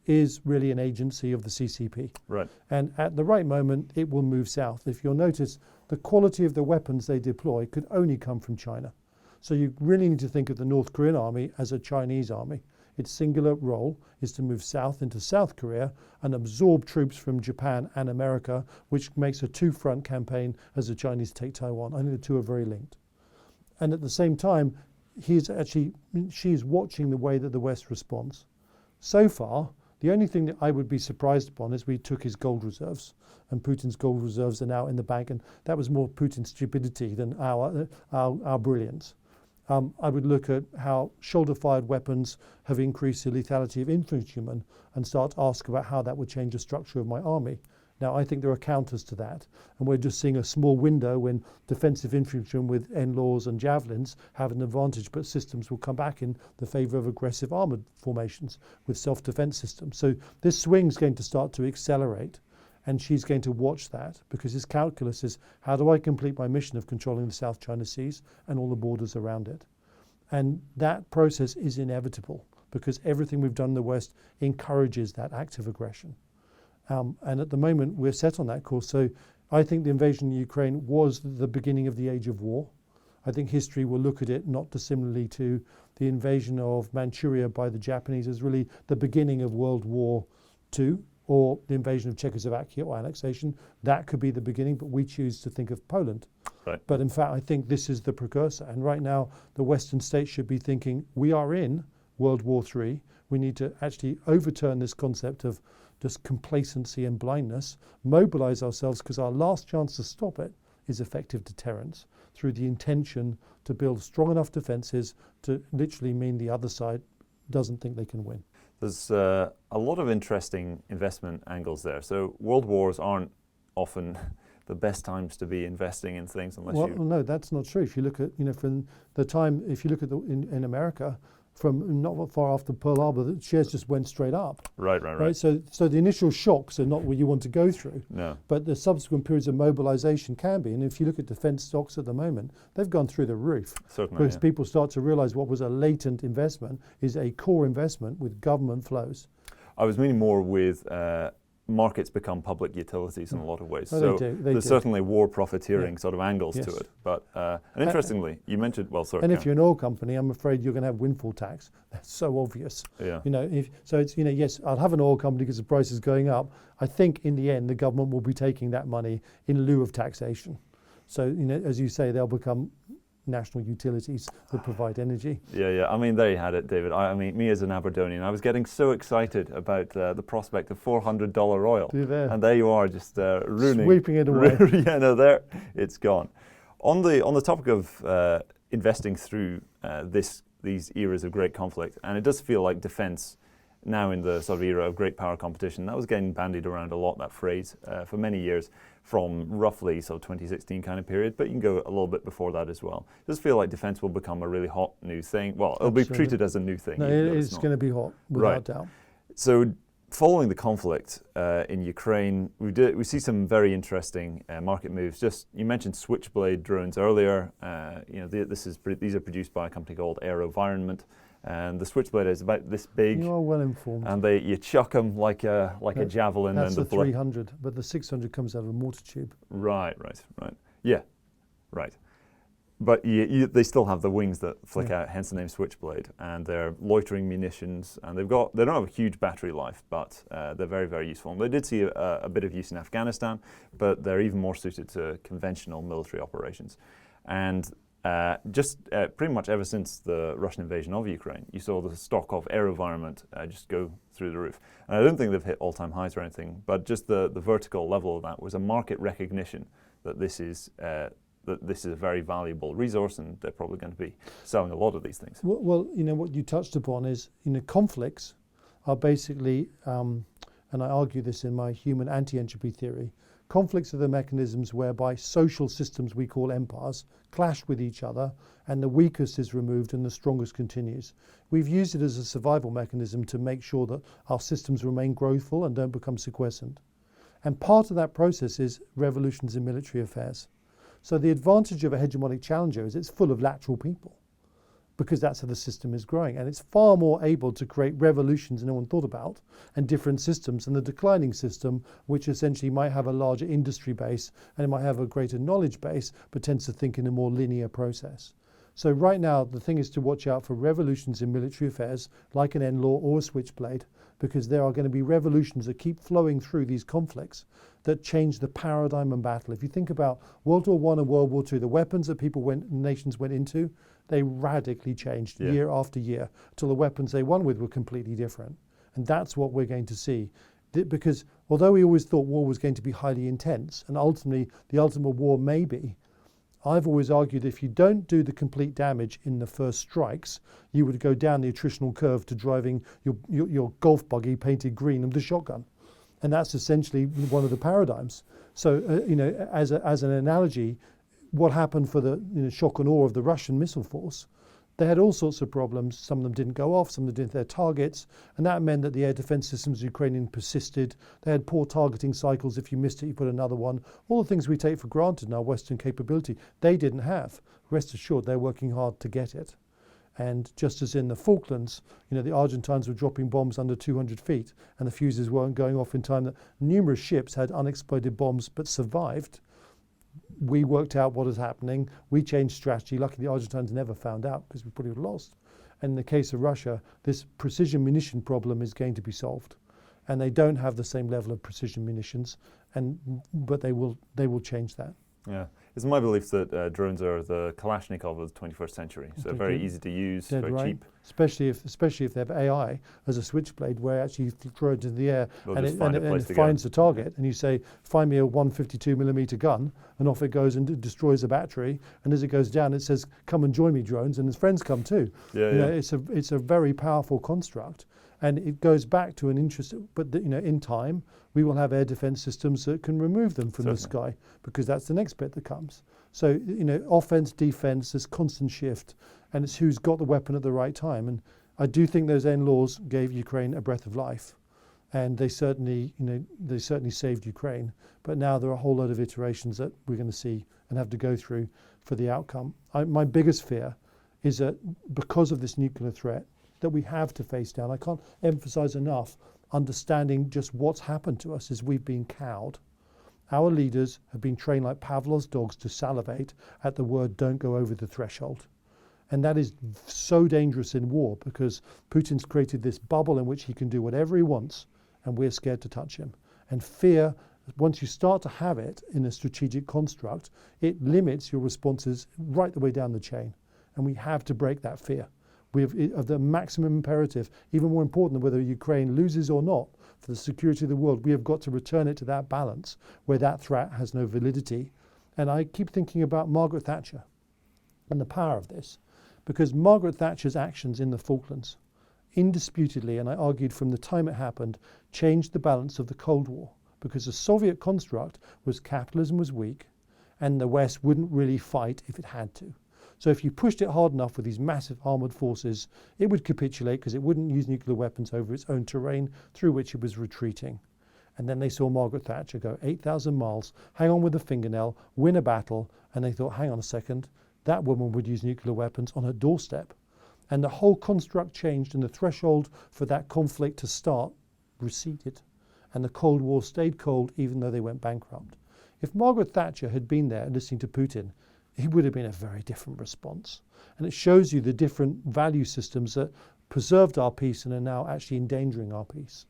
is really an agency of the CCP. Right. And at the right moment, it will move south. If you'll notice, the quality of the weapons they deploy could only come from China. So you really need to think of the North Korean army as a Chinese army. Its singular role is to move south into South Korea and absorb troops from Japan and America, which makes a two-front campaign as the Chinese take Taiwan. I think the two are very linked. And at the same time, she's watching the way that the West responds. So far, the only thing that I would be surprised upon is we took his gold reserves, and Putin's gold reserves are now in the bank, and that was more Putin's stupidity than our brilliance. I would look at how shoulder-fired weapons have increased the lethality of infantrymen and start to ask about how that would change the structure of my army. Now, I think there are counters to that, and we're just seeing a small window when defensive infantrymen with NLAWs and javelins have an advantage, but systems will come back in the favour of aggressive armoured formations with self-defence systems. So this swing's going to start to accelerate, and she's going to watch that, because his calculus is, how do I complete my mission of controlling the South China Seas and all the borders around it? And that process is inevitable, because everything we've done in the West encourages that active aggression. And at the moment, we're set on that course. So I think the invasion of Ukraine was the beginning of the age of war. I think history will look at it not dissimilarly to the invasion of Manchuria by the Japanese as really the beginning of World War II, or the invasion of Czechoslovakia or annexation. That could be the beginning, but we choose to think of Poland. Right. But in fact, I think this is the precursor. And right now, the Western states should be thinking, we are in World War III. We need to actually overturn this concept of just complacency and blindness, mobilize ourselves, because our last chance to stop it is effective deterrence through the intention to build strong enough defenses to literally mean the other side doesn't think they can win. There's a lot of interesting investment angles there. So world wars aren't often the best times to be investing in things unless Well, no, that's not true. If you look at, from the time, if you look at in America, from not far after Pearl Harbor, the shares just went straight up. Right. So the initial shocks are not what you want to go through. No. But the subsequent periods of mobilization can be. And if you look at defense stocks at the moment, they've gone through the roof. Certainly, because people start to realize what was a latent investment is a core investment with government flows. I was meaning more with markets become public utilities in a lot of ways. Oh, so they there's do. certainly war profiteering Yeah. sort of angles Yes. to it. But and interestingly, you mentioned, And if you're an oil company, I'm afraid you're going to have windfall tax. That's so obvious. Yeah. Yes, I'll have an oil company because the price is going up. I think in the end, the government will be taking that money in lieu of taxation. So, as you say, they'll become national utilities that provide energy. Yeah. I mean, there you had it, David. I mean, me as an Aberdonian, I was getting so excited about the prospect of $400 oil. And there you are, just ruining. Sweeping it away. There, it's gone. On the topic of investing through these eras of great conflict, and it does feel like defense now in the sort of era of great power competition, that was getting bandied around a lot, that phrase, for many years, from roughly sort of 2016 kind of period, but you can go a little bit before that as well. It does feel like defense will become a really hot new thing. Well, it'll be treated as a new thing. No, it's going to be hot, without doubt. So following the conflict in Ukraine, we see some very interesting market moves. Just, you mentioned Switchblade drones earlier. These are produced by a company called AeroVironment. And the Switchblade is about this big. You are well informed. And you chuck them like a javelin. That's and the 300, but the 600 comes out of a mortar tube. Right. Yeah, right. But they still have the wings that flick out, hence the name Switchblade. And they're loitering munitions, and they don't have a huge battery life, but they're very, very useful. And they did see a bit of use in Afghanistan, but they're even more suited to conventional military operations. And pretty much ever since the Russian invasion of Ukraine, you saw the stock of AeroVironment just go through the roof. And I don't think they've hit all-time highs or anything, but just the vertical level of that was a market recognition that this is a very valuable resource, and they're probably going to be selling a lot of these things. Well, what you touched upon is, conflicts are basically, and I argue this in my human anti-entropy theory, conflicts are the mechanisms whereby social systems we call empires clash with each other, and the weakest is removed and the strongest continues. We've used it as a survival mechanism to make sure that our systems remain growthful and don't become sequescent. And part of that process is revolutions in military affairs. So the advantage of a hegemonic challenger is it's full of lateral people, because that's how the system is growing. And it's far more able to create revolutions no one thought about and different systems than the declining system, which essentially might have a larger industry base and it might have a greater knowledge base, but tends to think in a more linear process. So right now, the thing is to watch out for revolutions in military affairs, like an N-law or a Switchblade, because there are going to be revolutions that keep flowing through these conflicts that change the paradigm and battle. If you think about World War I and World War II, the weapons that nations went into, they radically changed year after year till the weapons they won with were completely different. And that's what we're going to see. Because although we always thought war was going to be highly intense, and ultimately the ultimate war may be, I've always argued if you don't do the complete damage in the first strikes, you would go down the attritional curve to driving your golf buggy painted green with the shotgun. And that's essentially one of the paradigms. So, as an analogy, what happened for the shock and awe of the Russian missile force, they had all sorts of problems. Some of them didn't go off, some of them didn't hit their targets, and that meant that the air defense systems of Ukrainian persisted. They had poor targeting cycles. If you missed it, you put another one. All the things we take for granted in our Western capability, they didn't have. Rest assured, they're working hard to get it. And just as in the Falklands, the Argentines were dropping bombs under 200 feet, and the fuses weren't going off in time, that numerous ships had unexploded bombs but survived. We worked out what was happening. We changed strategy. Luckily, the Argentines never found out because we probably would have lost. And in the case of Russia, this precision munition problem is going to be solved. And they don't have the same level of precision munitions, but they will change that. Yeah, it's my belief that drones are the Kalashnikov of the 21st century. So very easy to use, very cheap. Especially if they have AI as a Switchblade, where actually you throw it into the air and it finds the target, and you say, find me a 152mm gun, and off it goes and it destroys a battery. And as it goes down, it says, come and join me, drones, and his friends come too. It's a very powerful construct. And it goes back to an interest, but in time, we will have air defense systems that can remove them from the sky, because that's the next bit that comes. So, offense, defense, this constant shift, and it's who's got the weapon at the right time. And I do think those N-laws gave Ukraine a breath of life, and they certainly saved Ukraine. But now there are a whole lot of iterations that we're going to see and have to go through for the outcome. My biggest fear is that because of this nuclear threat that we have to face down, I can't emphasize enough understanding just what's happened to us is we've been cowed. Our leaders have been trained like Pavlov's dogs to salivate at the word don't go over the threshold. And that is so dangerous in war, because Putin's created this bubble in which he can do whatever he wants, and we're scared to touch him. And fear, once you start to have it in a strategic construct, it limits your responses right the way down the chain. And we have to break that fear. We have the maximum imperative, even more important than whether Ukraine loses or not, for the security of the world. We have got to return it to that balance where that threat has no validity. And I keep thinking about Margaret Thatcher and the power of this, because Margaret Thatcher's actions in the Falklands, indisputably, and I argued from the time it happened, changed the balance of the Cold War, because the Soviet construct was capitalism was weak and the West wouldn't really fight if it had to. So if you pushed it hard enough with these massive armoured forces, it would capitulate because it wouldn't use nuclear weapons over its own terrain through which it was retreating. And then they saw Margaret Thatcher go 8,000 miles, hang on with a fingernail, win a battle, and they thought, hang on a second, that woman would use nuclear weapons on her doorstep. And the whole construct changed, and the threshold for that conflict to start receded. And the Cold War stayed cold even though they went bankrupt. If Margaret Thatcher had been there listening to Putin, it would have been a very different response. And it shows you the different value systems that preserved our peace and are now actually endangering our peace.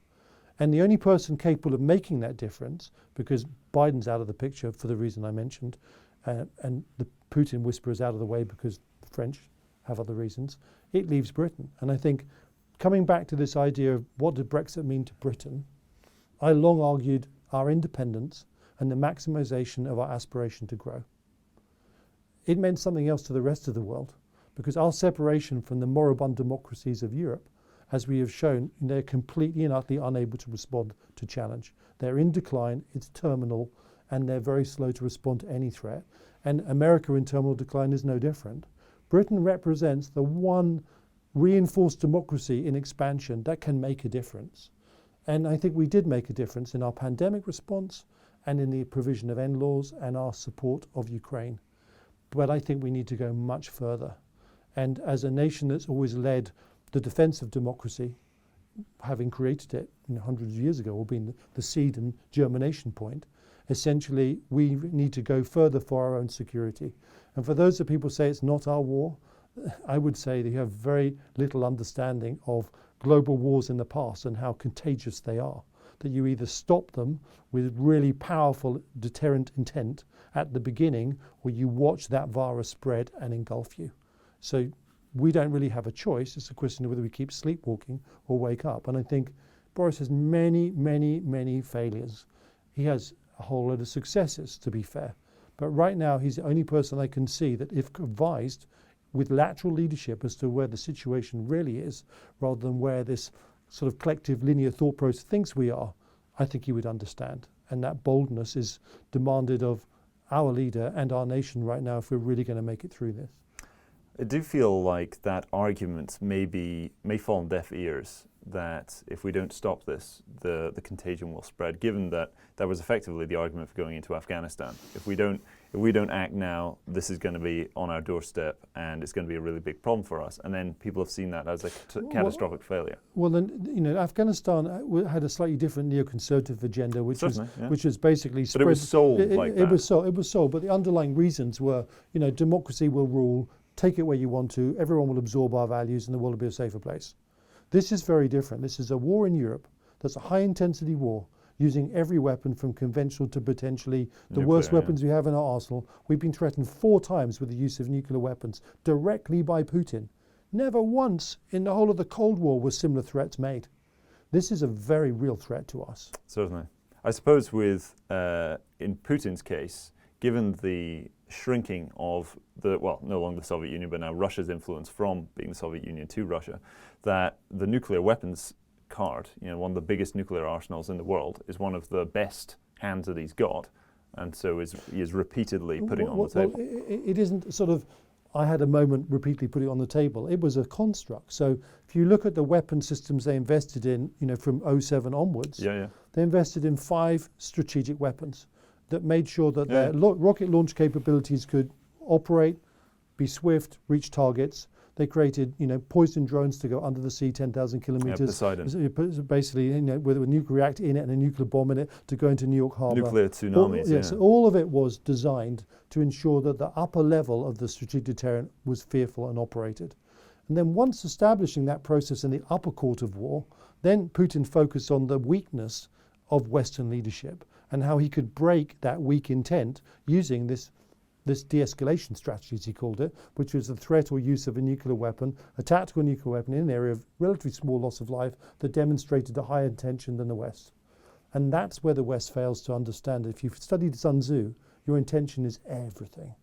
And the only person capable of making that difference, because Biden's out of the picture for the reason I mentioned, and the Putin whisper is out of the way because the French have other reasons, it leaves Britain. And I think coming back to this idea of what did Brexit mean to Britain, I long argued our independence and the maximization of our aspiration to grow. It meant something else to the rest of the world, because our separation from the moribund democracies of Europe as we have shown, they're completely and utterly unable to respond to challenge. They're in decline, it's terminal, and they're very slow to respond to any threat. And America in terminal decline is no different. Britain represents the one reinforced democracy in expansion that can make a difference. And I think we did make a difference in our pandemic response and in the provision of NLAWs and our support of Ukraine. But I think we need to go much further. And as a nation that's always led the defense of democracy, having created it hundreds of years ago, or been the seed and germination point, essentially we need to go further for our own security. And for those that people say it's not our war, I would say that you have very little understanding of global wars in the past and how contagious they are. That you either stop them with really powerful deterrent intent at the beginning, or you watch that virus spread and engulf you. So we don't really have a choice. It's a question of whether we keep sleepwalking or wake up. And I think Boris has many, many, many failures. He has a whole lot of successes, to be fair. But right now, he's the only person I can see that, if advised with lateral leadership as to where the situation really is, rather than where this sort of collective linear thought process thinks we are, I think he would understand. And that boldness is demanded of our leader and our nation right now if we're really going to make it through this. I do feel like that argument may fall on deaf ears, that if we don't stop this, the contagion will spread, given that that was effectively the argument for going into Afghanistan. If we don't act now, this is going to be on our doorstep and it's going to be a really big problem for us. And then people have seen that as a catastrophic failure. Well, then, Afghanistan had a slightly different neoconservative agenda, which was basically spread. But it was sold like that. It was sold, but the underlying reasons were, democracy will rule, take it where you want to, everyone will absorb our values and the world will be a safer place. This is very different. This is a war in Europe that's a high-intensity war, using every weapon from conventional to potentially the worst weapons we have in our arsenal. We've been threatened 4 times with the use of nuclear weapons directly by Putin. Never once in the whole of the Cold War were similar threats made. This is a very real threat to us. Certainly. I suppose with, in Putin's case, given the shrinking of no longer the Soviet Union, but now Russia's influence from being the Soviet Union to Russia, that the nuclear weapons card, one of the biggest nuclear arsenals in the world, is one of the best hands that he's got, and so he is repeatedly putting it on the table. Well, it isn't sort of, I had a moment repeatedly put it on the table. It was a construct. So if you look at the weapon systems they invested in, from 2007 onwards, they invested in 5 strategic weapons that made sure that their rocket launch capabilities could operate, be swift, reach targets. They created, poison drones to go under the sea 10,000 kilometers. Basically, with a nuclear reactor in it and a nuclear bomb in it to go into New York Harbor. Nuclear tsunamis. All of it was designed to ensure that the upper level of the strategic deterrent was fearful and operated. And then once establishing that process in the upper court of war, then Putin focused on the weakness of Western leadership and how he could break that weak intent using this de-escalation strategy, as he called it, which was the threat or use of a nuclear weapon, a tactical nuclear weapon in an area of relatively small loss of life that demonstrated a higher intention than the West. And that's where the West fails to understand. If you've studied Sun Tzu, your intention is everything.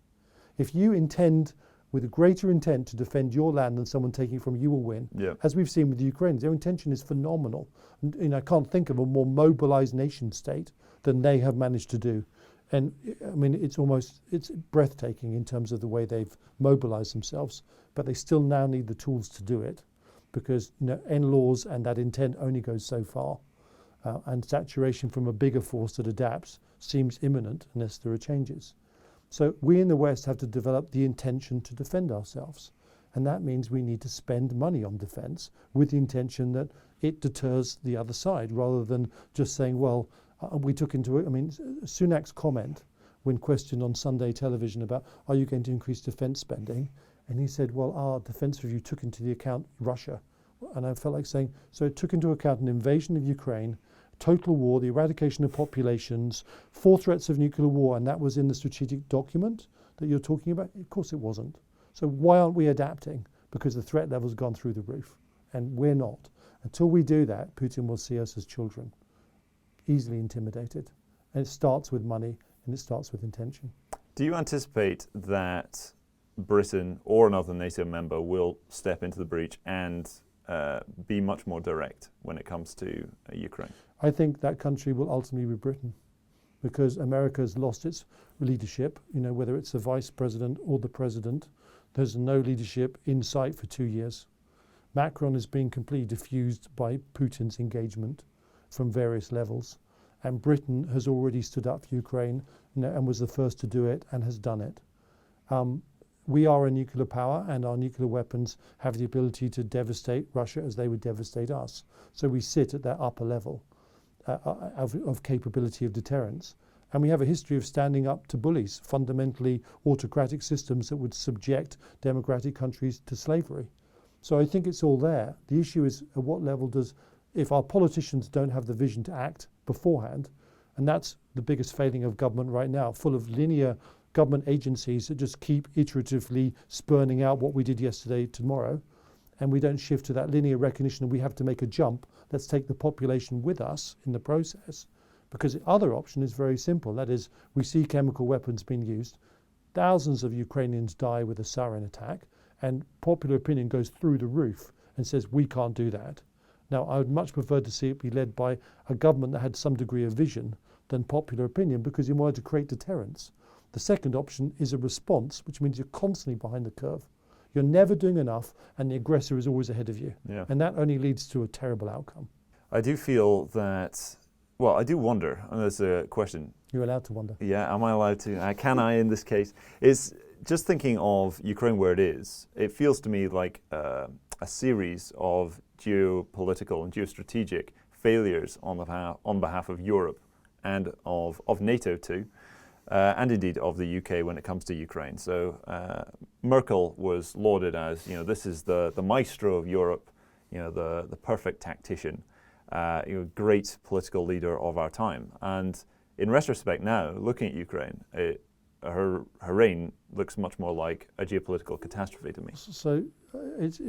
If you intend with a greater intent to defend your land than someone taking it from you will win, as we've seen with the Ukrainians, their intention is phenomenal. And, I can't think of a more mobilized nation state than they have managed to do. And I mean, it's breathtaking in terms of the way they've mobilized themselves, but they still now need the tools to do it, because NLAWs and that intent only goes so far. And saturation from a bigger force that adapts seems imminent unless there are changes. So we in the West have to develop the intention to defend ourselves. And that means we need to spend money on defense with the intention that it deters the other side, rather than just saying, well, we took into it, Sunak's comment when questioned on Sunday television about, are you going to increase defense spending? And he said, well, our defense review took into the account Russia. And I felt like saying, so it took into account an invasion of Ukraine, total war, the eradication of populations, 4 threats of nuclear war, and that was in the strategic document that you're talking about? Of course it wasn't. So why aren't we adapting? Because the threat level's gone through the roof, and we're not. Until we do that, Putin will see us as children, easily intimidated. And it starts with money, and it starts with intention. Do you anticipate that Britain or another NATO member will step into the breach and be much more direct when it comes to Ukraine? I think that country will ultimately be Britain, because America has lost its leadership. Whether it's the vice president or the president, there's no leadership in sight for 2 years. Macron is being completely diffused by Putin's engagement from various levels. And Britain has already stood up for Ukraine, and was the first to do it and has done it. We are a nuclear power, and our nuclear weapons have the ability to devastate Russia as they would devastate us. So we sit at that upper level of capability of deterrence. And we have a history of standing up to bullies, fundamentally autocratic systems that would subject democratic countries to slavery. So I think it's all there. The issue is, at what level if our politicians don't have the vision to act beforehand, and that's the biggest failing of government right now, full of linear government agencies that just keep iteratively spurning out what we did yesterday tomorrow, and we don't shift to that linear recognition that we have to make a jump. Let's take the population with us in the process, because the other option is very simple. That is, we see chemical weapons being used. Thousands of Ukrainians die with a sarin attack, and popular opinion goes through the roof and says, we can't do that. Now, I would much prefer to see it be led by a government that had some degree of vision than popular opinion, because you wanted to create deterrence. The second option is a response, which means you're constantly behind the curve. You're never doing enough, and the aggressor is always ahead of you. Yeah. And that only leads to a terrible outcome. I do feel that, well, I do wonder, and there's a question. You're allowed to wonder. Yeah, am I allowed to? Can I in this case? Is just thinking of Ukraine where it is, it feels to me like a series of geopolitical and geostrategic failures on behalf of Europe and of NATO too. And indeed of the UK when it comes to Ukraine. So Merkel was lauded as, this is the maestro of Europe, the perfect tactician, great political leader of our time. And in retrospect now, looking at Ukraine, her reign looks much more like a geopolitical catastrophe to me. So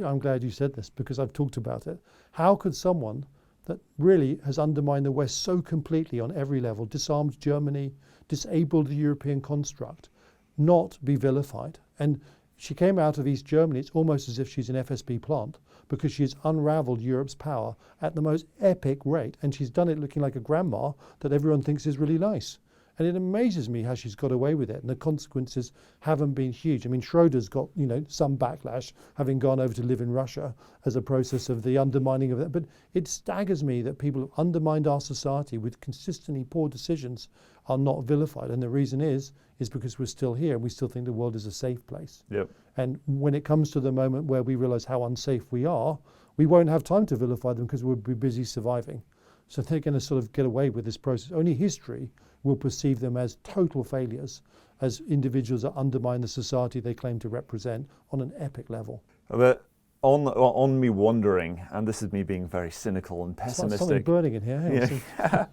I'm glad you said this, because I've talked about it. How could someone that really has undermined the West so completely on every level, disarmed Germany, disabled the European construct, not be vilified? And she came out of East Germany, it's almost as if she's an FSB plant, because she has unraveled Europe's power at the most epic rate. And she's done it looking like a grandma that everyone thinks is really nice. And it amazes me how she's got away with it, and the consequences haven't been huge. I mean, Schroeder's got, some backlash, having gone over to live in Russia as a process of the undermining of that. But it staggers me that people who undermined our society with consistently poor decisions are not vilified. And the reason is because we're still here, and we still think the world is a safe place. Yep. And when it comes to the moment where we realize how unsafe we are, we won't have time to vilify them, because we'll be busy surviving. So they're going to sort of get away with this process. Only history will perceive them as total failures, as individuals that undermine the society they claim to represent on an epic level. But on me wondering, and this is me being very cynical and pessimistic. It's something burning in here. Yeah.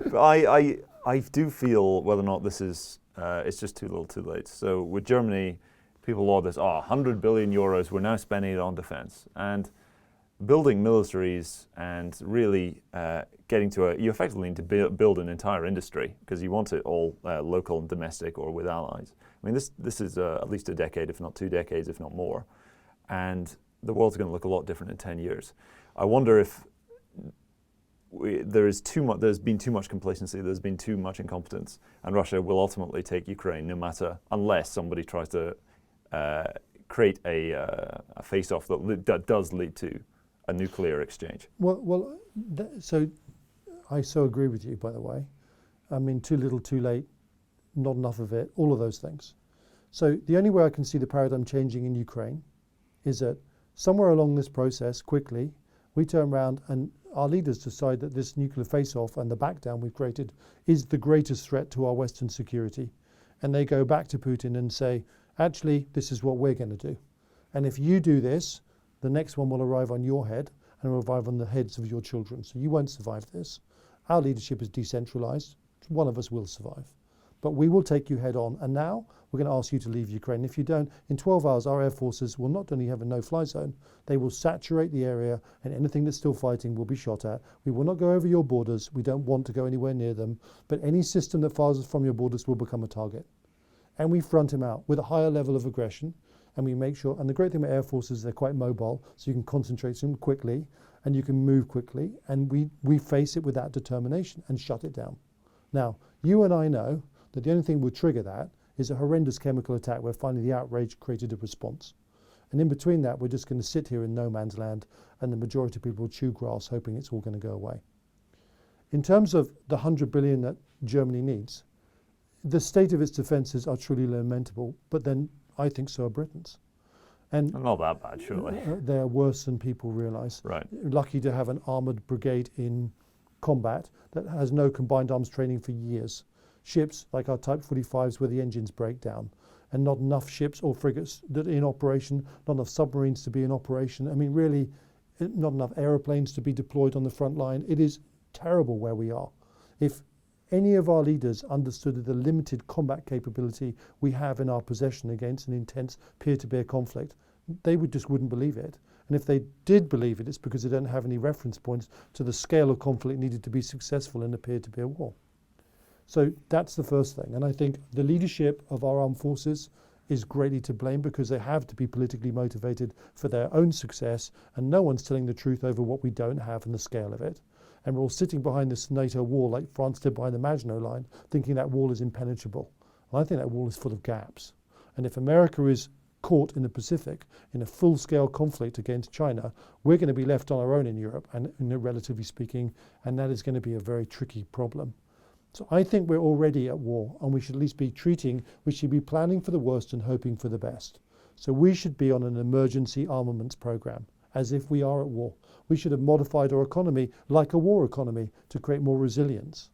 But I do feel whether or not this is, it's just too little too late. So with Germany, people laud this, 100 billion euros, we're now spending it on defense. And building militaries and really getting to you effectively need to build an entire industry, because you want it all local and domestic or with allies. I mean, this is at least a decade, if not 2 decades, if not more. And the world's going to look a lot different in 10 years. I wonder if there's been too much complacency, there's been too much incompetence, and Russia will ultimately take Ukraine unless somebody tries to create a face-off that does lead to a nuclear exchange. So I so agree with you, by the way. I mean, too little, too late, not enough of it, all of those things. So the only way I can see the paradigm changing in Ukraine is that somewhere along this process, quickly, we turn around and our leaders decide that this nuclear face-off and the back-down we've created is the greatest threat to our Western security. And they go back to Putin and say, actually, this is what we're going to do. And if you do this, the next one will arrive on your head and will arrive on the heads of your children. So you won't survive this. Our leadership is decentralized. One of us will survive. But we will take you head on. And now we're going to ask you to leave Ukraine. If you don't, in 12 hours, our air forces will not only have a no-fly zone, they will saturate the area, and anything that's still fighting will be shot at. We will not go over your borders. We don't want to go anywhere near them. But any system that fires from your borders will become a target. And we front him out with a higher level of aggression. and we make sure, and the great thing about air forces is they're quite mobile, so you can concentrate them quickly and you can move quickly, and we face it with that determination and shut it down. Now, you and I know that the only thing will trigger that is a horrendous chemical attack where finally the outrage created a response. And in between that, we're just going to sit here in no man's land, and the majority of people will chew grass hoping it's all going to go away. In terms of the 100 billion that Germany needs, the state of its defences are truly lamentable, but then I think so are Britain's. And not that bad, surely. They are worse than people realise. Right. Lucky to have an armoured brigade in combat that has no combined arms training for years. Ships like our Type 45s where the engines break down, and not enough ships or frigates that are in operation, not enough submarines to be in operation. I mean, really, not enough aeroplanes to be deployed on the front line. It is terrible where we are. If any of our leaders understood the limited combat capability we have in our possession against an intense peer-to-peer conflict, they just wouldn't believe it. And if they did believe it, it's because they don't have any reference points to the scale of conflict needed to be successful in a peer-to-peer war. So that's the first thing. And I think the leadership of our armed forces is greatly to blame because they have to be politically motivated for their own success, and no one's telling the truth over what we don't have and the scale of it. And we're all sitting behind this NATO wall like France did behind the Maginot Line, thinking that wall is impenetrable. I think that wall is full of gaps. And if America is caught in the Pacific in a full-scale conflict against China, we're going to be left on our own in Europe, and relatively speaking, and that is going to be a very tricky problem. So I think we're already at war, and we should at least we should be planning for the worst and hoping for the best. So we should be on an emergency armaments program, as if we are at war. We should have modified our economy like a war economy to create more resilience.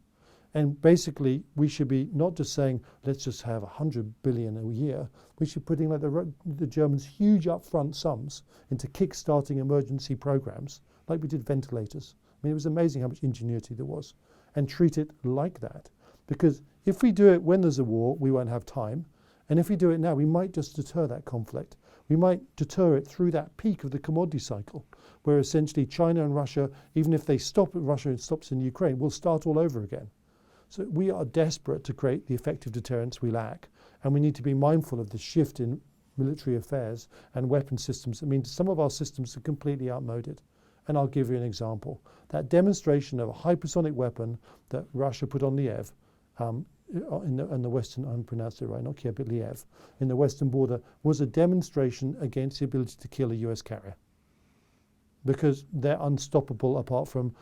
And basically, we should be not just saying, let's just have 100 billion a year. We should put in like the Germans huge upfront sums into kick-starting emergency programs, like we did ventilators. I mean, it was amazing how much ingenuity there was. And treat it like that. Because if we do it when there's a war, we won't have time. And if we do it now, we might just deter that conflict. We might deter it through that peak of the commodity cycle, where essentially China and Russia, even if they stop, Russia stops in Ukraine, will start all over again. So we are desperate to create the effective deterrence we lack. And we need to be mindful of the shift in military affairs and weapon systems. I mean, some of our systems are completely outmoded. And I'll give you an example. That demonstration of a hypersonic weapon that Russia put on Liev, in the western, I pronounced it right, not Kiev, but Liev, in the western border, was a demonstration against the ability to kill a US carrier. Because they're unstoppable apart from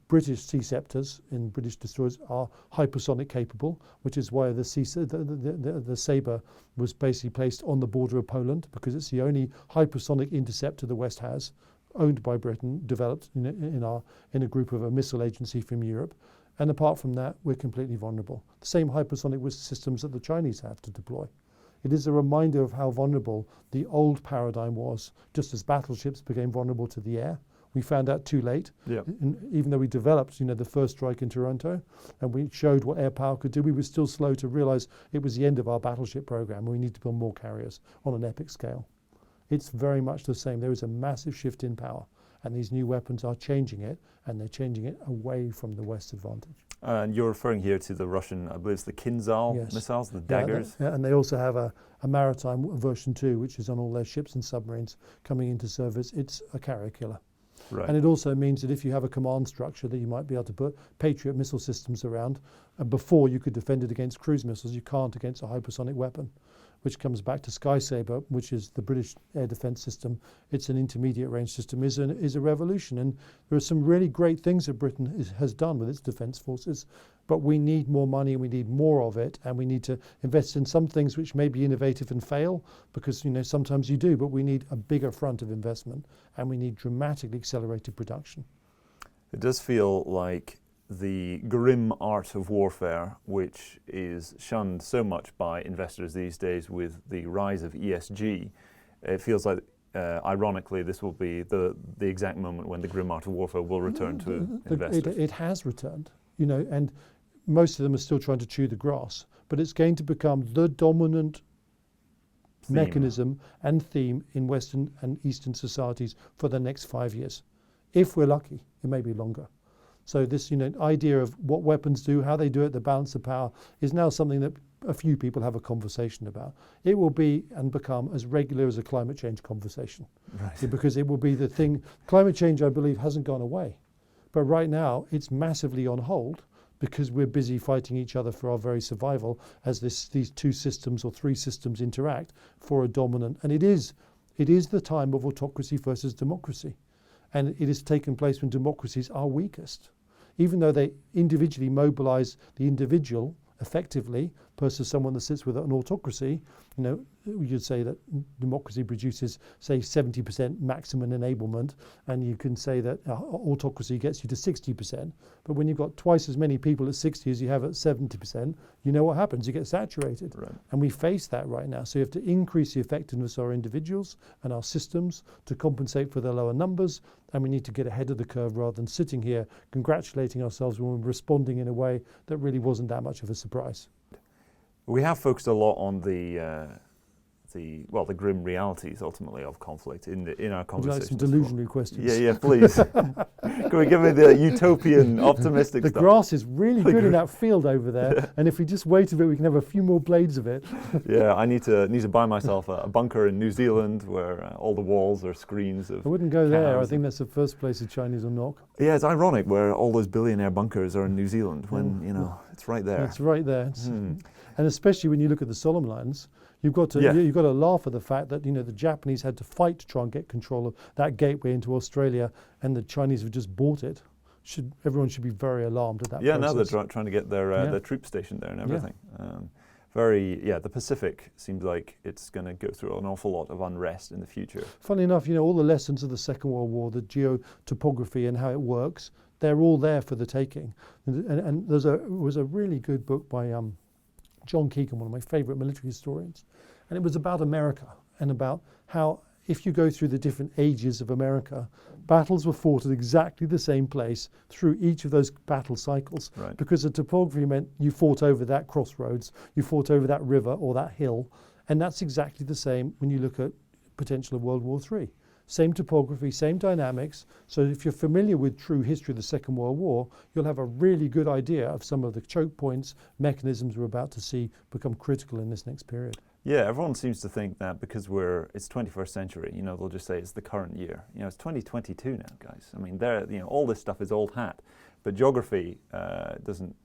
British sea scepters in British destroyers are hypersonic capable, which is why the Sabre was basically placed on the border of Poland, because it's the only hypersonic interceptor the West has, owned by Britain, developed in a group of a missile agency from Europe. And apart from that, we're completely vulnerable. The same hypersonic systems that the Chinese have to deploy. It is a reminder of how vulnerable the old paradigm was, just as battleships became vulnerable to the air. We found out too late. Yeah. Even though we developed, the first strike in Toronto, and we showed what air power could do, we were still slow to realize it was the end of our battleship program, and we need to build more carriers on an epic scale. It's very much the same. There is a massive shift in power, and these new weapons are changing it, and they're changing it away from the West's advantage. And you're referring here to the Russian, I believe it's the Kinzhal missiles, the daggers? And they also have a maritime version too, which is on all their ships and submarines coming into service. It's a carrier killer. Right. And it also means that if you have a command structure that you might be able to put Patriot missile systems around, before you could defend it against cruise missiles, you can't against a hypersonic weapon, which comes back to Sky Sabre, which is the British air defence system. It's an intermediate range system, is a revolution. And there are some really great things that Britain has done with its defence forces, but we need more money and we need more of it, and we need to invest in some things which may be innovative and fail, because sometimes you do, but we need a bigger front of investment, and we need dramatically accelerated production. It does feel like the grim art of warfare, which is shunned so much by investors these days with the rise of ESG, it feels like, ironically, this will be the exact moment when the grim art of warfare will return to investors. It has returned, and most of them are still trying to chew the grass, but it's going to become the dominant mechanism and theme in Western and Eastern societies for the next 5 years. If we're lucky, it may be longer. So this, idea of what weapons do, how they do it, the balance of power, is now something that a few people have a conversation about. It will be and become as regular as a climate change conversation. Right. Because it will be the thing. Climate change, I believe, hasn't gone away. But right now, it's massively on hold because we're busy fighting each other for our very survival as these two systems or three systems interact for a dominant. And it is the time of autocracy versus democracy. And it has taken place when democracies are weakest. Even though they individually mobilize the individual effectively versus someone that sits with an autocracy, you'd say that democracy produces, say, 70% maximum enablement, and you can say that autocracy gets you to 60%. But when you've got twice as many people at 60 as you have at 70%, you know what happens? You get saturated. Right. And we face that right now. So you have to increase the effectiveness of our individuals and our systems to compensate for the lower numbers, and we need to get ahead of the curve rather than sitting here congratulating ourselves when we're responding in a way that really wasn't that much of a surprise. We have focused a lot on the grim realities ultimately of conflict in our conversation. Would you like some delusionary questions? Yeah, please. Can we give me the utopian, optimistic the stuff? grass is really good in that field over there, and if we just wait a bit, we can have a few more blades of it. Yeah, I need to buy myself a bunker in New Zealand where all the walls are screens of. I wouldn't go there. I think that's the first place the Chinese will knock. Yeah, it's ironic where all those billionaire bunkers are in New Zealand when it's right there. It's right there. And especially when you look at the Solomon Islands, you've got to laugh at the fact that the Japanese had to fight to try and get control of that gateway into Australia, and the Chinese have just bought it. Everyone should be very alarmed at that. Yeah, process. now they're trying to get their troop stationed there and everything. The Pacific seems like it's going to go through an awful lot of unrest in the future. Funnily enough, all the lessons of the Second World War, the geotopography and how it works, they're all there for the taking. And there was a really good book by John Keegan, one of my favourite military historians, and it was about America and about how if you go through the different ages of America, battles were fought at exactly the same place through each of those battle cycles. Right. Because the topography meant you fought over that crossroads, you fought over that river or that hill, and that's exactly the same when you look at potential of World War III. Same topography, same dynamics. So if you're familiar with true history of the Second World War, you'll have a really good idea of some of the choke points, mechanisms we're about to see become critical in this next period. Yeah, everyone seems to think that because it's 21st century, they'll just say it's the current year. It's 2022 now, guys. I mean, all this stuff is old hat, but geography doesn't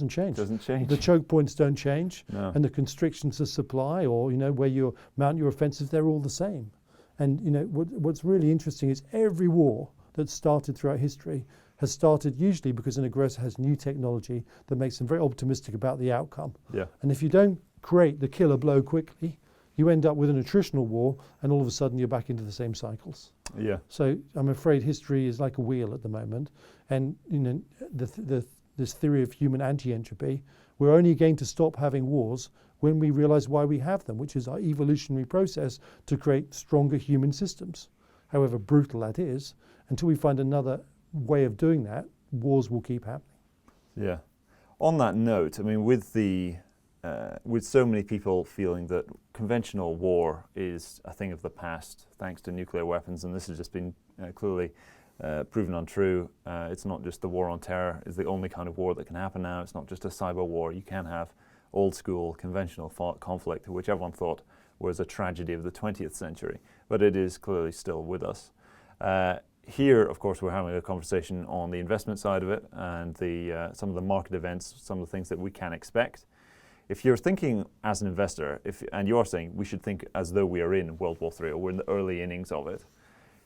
change. Doesn't change. The choke points don't change, no. And the constrictions of supply, or where you mount your offensives, they're all the same. And what's really interesting is every war that's started throughout history has started usually because an aggressor has new technology that makes them very optimistic about the outcome. Yeah. And if you don't create the killer blow quickly, you end up with an attritional war, and all of a sudden you're back into the same cycles. Yeah. So I'm afraid history is like a wheel at the moment, and this theory of human anti-entropy, we're only going to stop having wars when we realize why we have them, which is our evolutionary process to create stronger human systems. However brutal that is, until we find another way of doing that, wars will keep happening. Yeah. On that note, I mean, with so many people feeling that conventional war is a thing of the past thanks to nuclear weapons, and this has just been clearly proven untrue. It's not just the war on terror is the only kind of war that can happen now. It's not just a cyber war. You can have old school conventional conflict, which everyone thought was a tragedy of the 20th century, but it is clearly still with us. Here, of course, we're having a conversation on the investment side of it and some of the market events, some of the things that we can expect. If you're thinking as an investor, and you're saying we should think as though we are in World War III or we're in the early innings of it,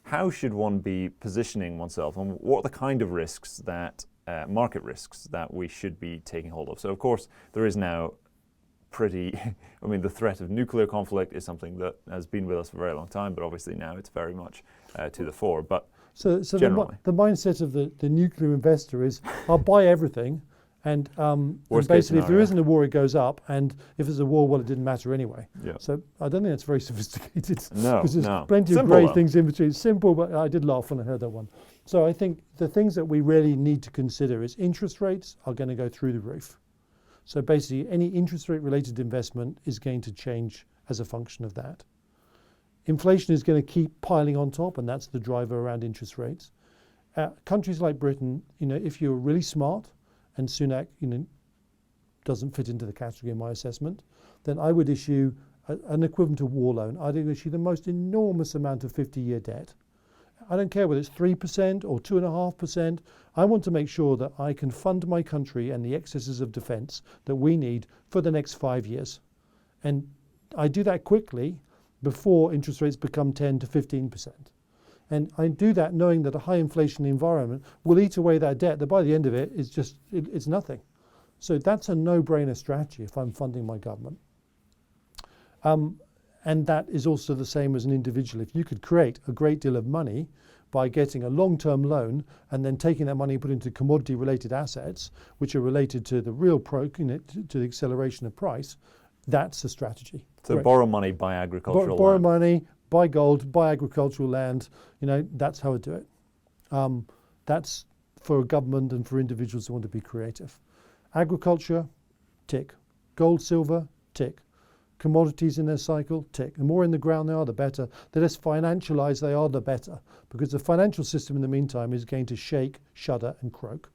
how should one be positioning oneself, and what are the kind of risks that market risks that we should be taking hold of? So, of course, there is now the threat of nuclear conflict is something that has been with us for a very long time, but obviously now it's very much to the fore. But so the mindset of the nuclear investor is, I'll buy everything, and basically if there isn't a war, it goes up, and if there's a war, well, it didn't matter anyway. Yeah. So I don't think that's very sophisticated. No, because there's no. plenty Simple, of grey though. things in between. Simple, but I did laugh when I heard that one. So I think the things that we really need to consider is interest rates are going to go through the roof. So basically, any interest rate related investment is going to change as a function of that. Inflation is going to keep piling on top, and that's the driver around interest rates. Countries like Britain, if you're really smart, and Sunak, doesn't fit into the category in my assessment, then I would issue an equivalent to war loan. I'd issue the most enormous amount of 50-year debt. I don't care whether it's 3% or 2.5%. I want to make sure that I can fund my country and the excesses of defence that we need for the next 5 years. And I do that quickly before interest rates become 10 to 15%. And I do that knowing that a high inflation environment will eat away that debt, that by the end of it, it's nothing. So that's a no-brainer strategy if I'm funding my government. And that is also the same as an individual. If you could create a great deal of money by getting a long-term loan and then taking that money and put into commodity-related assets, which are related to the real to the acceleration of price, that's the strategy. So Great. borrow money, buy agricultural Borrow land. money, buy gold, buy agricultural land. That's how I do it. That's for a government and for individuals who want to be creative. Agriculture, tick. Gold, silver, tick. Commodities in their cycle, tick. The more in the ground they are, the better. The less financialized they are, the better. Because the financial system in the meantime is going to shake, shudder and croak.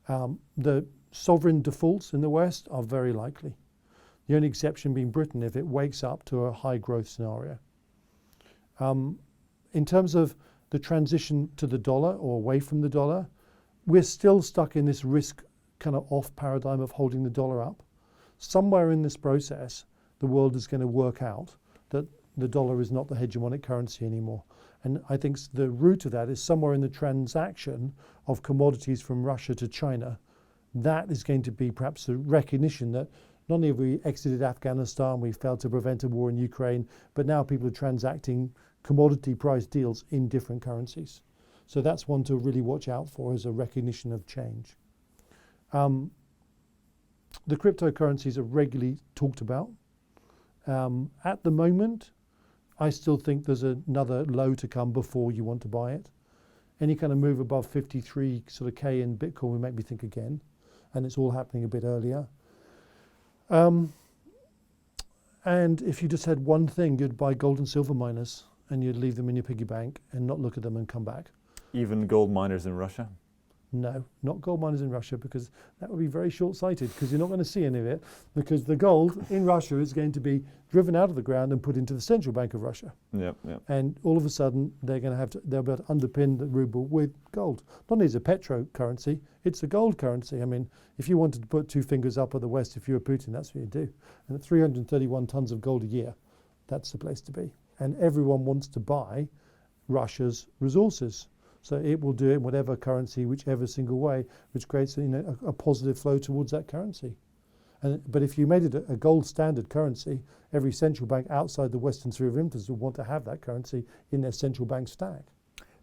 The sovereign defaults in the West are very likely. The only exception being Britain if it wakes up to a high growth scenario. In terms of the transition to the dollar or away from the dollar, we're still stuck in this risk kind of off paradigm of holding the dollar up. Somewhere in this process, the world is going to work out that the dollar is not the hegemonic currency anymore. And I think the root of that is somewhere in the transaction of commodities from Russia to China. That is going to be perhaps the recognition that not only have we exited Afghanistan, we failed to prevent a war in Ukraine, but now people are transacting commodity price deals in different currencies. So that's one to really watch out for as a recognition of change. The cryptocurrencies are regularly talked about. At the moment, I still think there's another low to come before you want to buy it. Any kind of move above 53 sort of K in Bitcoin will make me think again, and it's all happening a bit earlier. And if you just had one thing, you'd buy gold and silver miners and you'd leave them in your piggy bank and not look at them and come back. Even gold miners in Russia? No, not gold miners in Russia, because that would be very short-sighted, because you're not going to see any of it, because the gold in Russia is going to be driven out of the ground and put into the central bank of Russia. Yep. And all of a sudden, they'll be able to underpin the ruble with gold. Not only is it a petro currency, it's a gold currency. I mean, if you wanted to put two fingers up at the West, if you were Putin, that's what you do. And at 331 tons of gold a year, that's the place to be. And everyone wants to buy Russia's resources. So it will do it in whatever currency, whichever single way, which creates a positive flow towards that currency. But if you made it a gold standard currency, every central bank outside the Western sphere of influence would want to have that currency in their central bank stack.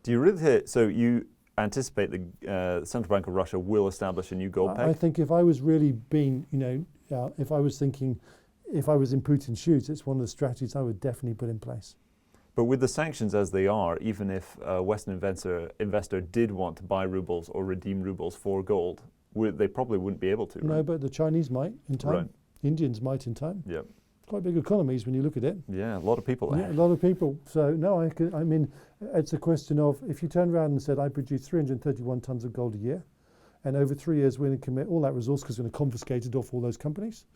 Do you really? So you anticipate the Central Bank of Russia will establish a new gold peg? I think if I was really being, if I was in Putin's shoes, it's one of the strategies I would definitely put in place. But with the sanctions as they are, even if a Western investor did want to buy rubles or redeem rubles for gold, they probably wouldn't be able to, right? No, but the Chinese might in time. Right. Indians might in time. Yep. Quite big economies when you look at it. Yeah, a lot of people there. Yeah, a lot of people. So no, I mean, it's a question of if you turned around and said, I produce 331 tons of gold a year, and over 3 years we're going to commit all that resource because we're going to confiscate it off all those companies.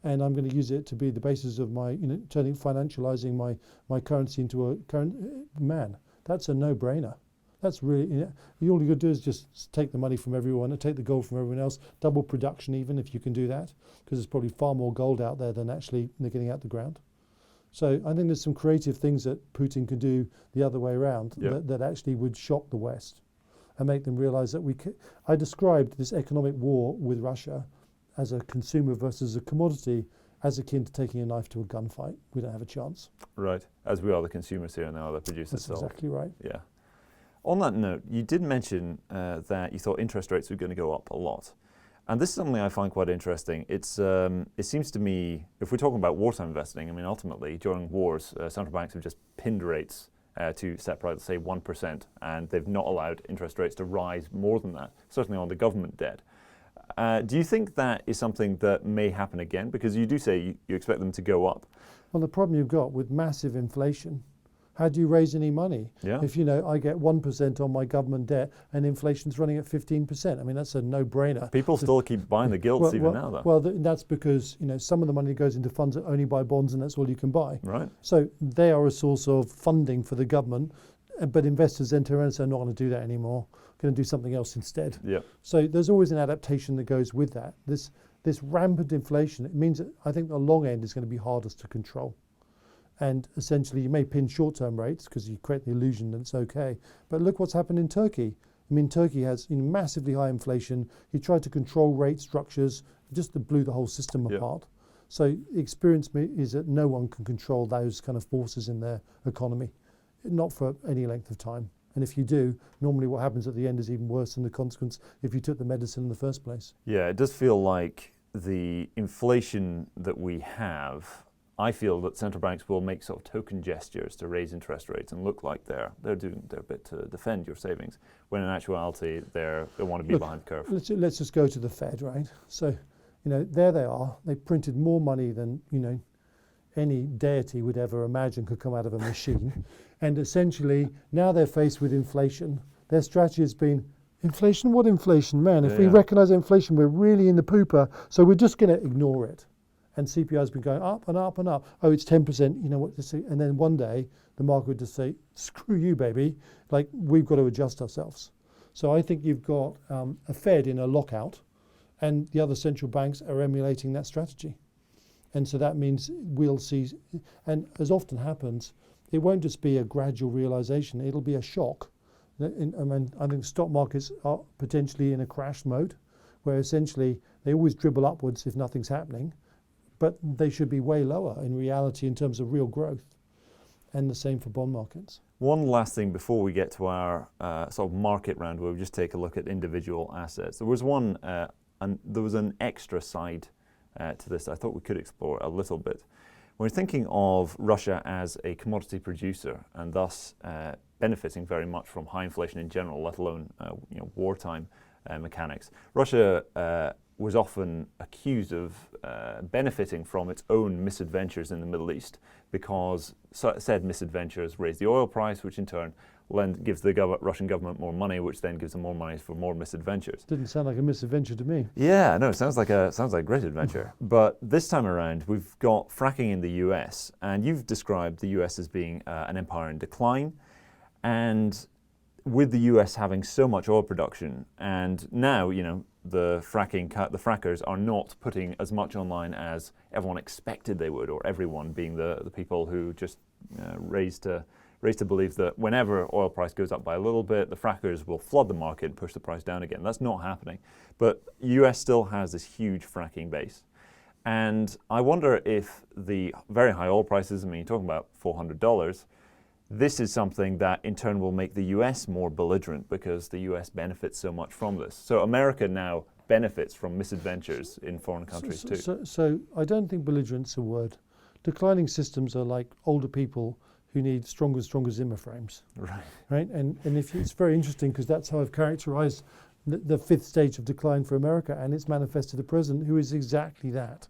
And I'm going to use it to be the basis of my, financializing my currency into a current man. That's a no-brainer. That's really, all you got to do is just take the money from everyone and take the gold from everyone else, double production even if you can do that, because there's probably far more gold out there than actually they're getting out the ground. So I think there's some creative things that Putin could do the other way around that actually would shock the West and make them realize that I described this economic war with Russia as a consumer versus a commodity, as akin to taking a knife to a gunfight. We don't have a chance. Right, as we are the consumers here and they are the producers. That's exactly right. Yeah. On that note, you did mention that you thought interest rates were going to go up a lot. And this is something I find quite interesting. It seems to me, if we're talking about wartime investing, I mean, ultimately, during wars, central banks have just pinned rates to set price, say 1%, and they've not allowed interest rates to rise more than that, certainly on the government debt. Do you think that is something that may happen again? Because you do say you expect them to go up. Well, the problem you've got with massive inflation How do you raise any money? Yeah. If, I get 1% on my government debt and inflation's running at 15%, I mean, that's a no-brainer. People still keep buying the gilts now, though. Well, that's because, some of the money goes into funds that only buy bonds, and that's all you can buy. Right. So they are a source of funding for the government, but investors then turn around and say, I'm not going to do that anymore. I'm going to do something else instead. Yeah. So there's always an adaptation that goes with that. This rampant inflation, it means that I think the long end is going to be hardest to control. And essentially, you may pin short-term rates because you create the illusion that it's okay. But look what's happened in Turkey. I mean, Turkey has massively high inflation. He tried to control rate structures, just blew the whole system apart. So the experience is that no one can control those kind of forces in their economy, not for any length of time. And if you do, normally what happens at the end is even worse than the consequence if you took the medicine in the first place. Yeah, it does feel like the inflation that we have, I feel that central banks will make sort of token gestures to raise interest rates and look like they're doing their bit to defend your savings, when in actuality they want to be behind the curve. Let's just go to the Fed, right? So, there they are. They printed more money than any deity would ever imagine could come out of a machine, and essentially now they're faced with inflation. Their strategy has been inflation. What inflation, man? If we recognise inflation, we're really in the pooper. So we're just going to ignore it. And CPI has been going up and up and up. Oh, it's 10%, you know what to say. And then one day, the market would just say, screw you, baby. Like, we've got to adjust ourselves. So I think you've got a Fed in a lockout, and the other central banks are emulating that strategy. And so that means we'll see, and as often happens, it won't just be a gradual realization, it'll be a shock. I think stock markets are potentially in a crash mode, where essentially they always dribble upwards if nothing's happening, but they should be way lower in reality in terms of real growth. And the same for bond markets. One last thing before we get to our sort of market round, where we just take a look at individual assets. There was an extra side to this I thought we could explore a little bit. We're thinking of Russia as a commodity producer, and thus benefiting very much from high inflation in general, let alone wartime mechanics. Russia was often accused of benefiting from its own misadventures in the Middle East, because said misadventures raise the oil price, which in turn gives the Russian government more money, which then gives them more money for more misadventures. Didn't sound like a misadventure to me. Yeah, no, it sounds like a great adventure. But this time around, we've got fracking in the US, and you've described the US as being an empire in decline. And with the US having so much oil production, and now, the frackers are not putting as much online as everyone expected they would, or everyone being the people who just raised to believe that whenever oil price goes up by a little bit, the frackers will flood the market and push the price down again. That's not happening. But US still has this huge fracking base. And I wonder if the very high oil prices, you're talking about $400, this is something that in turn will make the US more belligerent, because the US benefits so much from this. So America now benefits from misadventures in foreign countries too. So I don't think belligerent's a word. Declining systems are like older people who need stronger Zimmer frames. Right? And it's very interesting, because that's how I've characterized the fifth stage of decline for America, and it's manifested a president who is exactly that.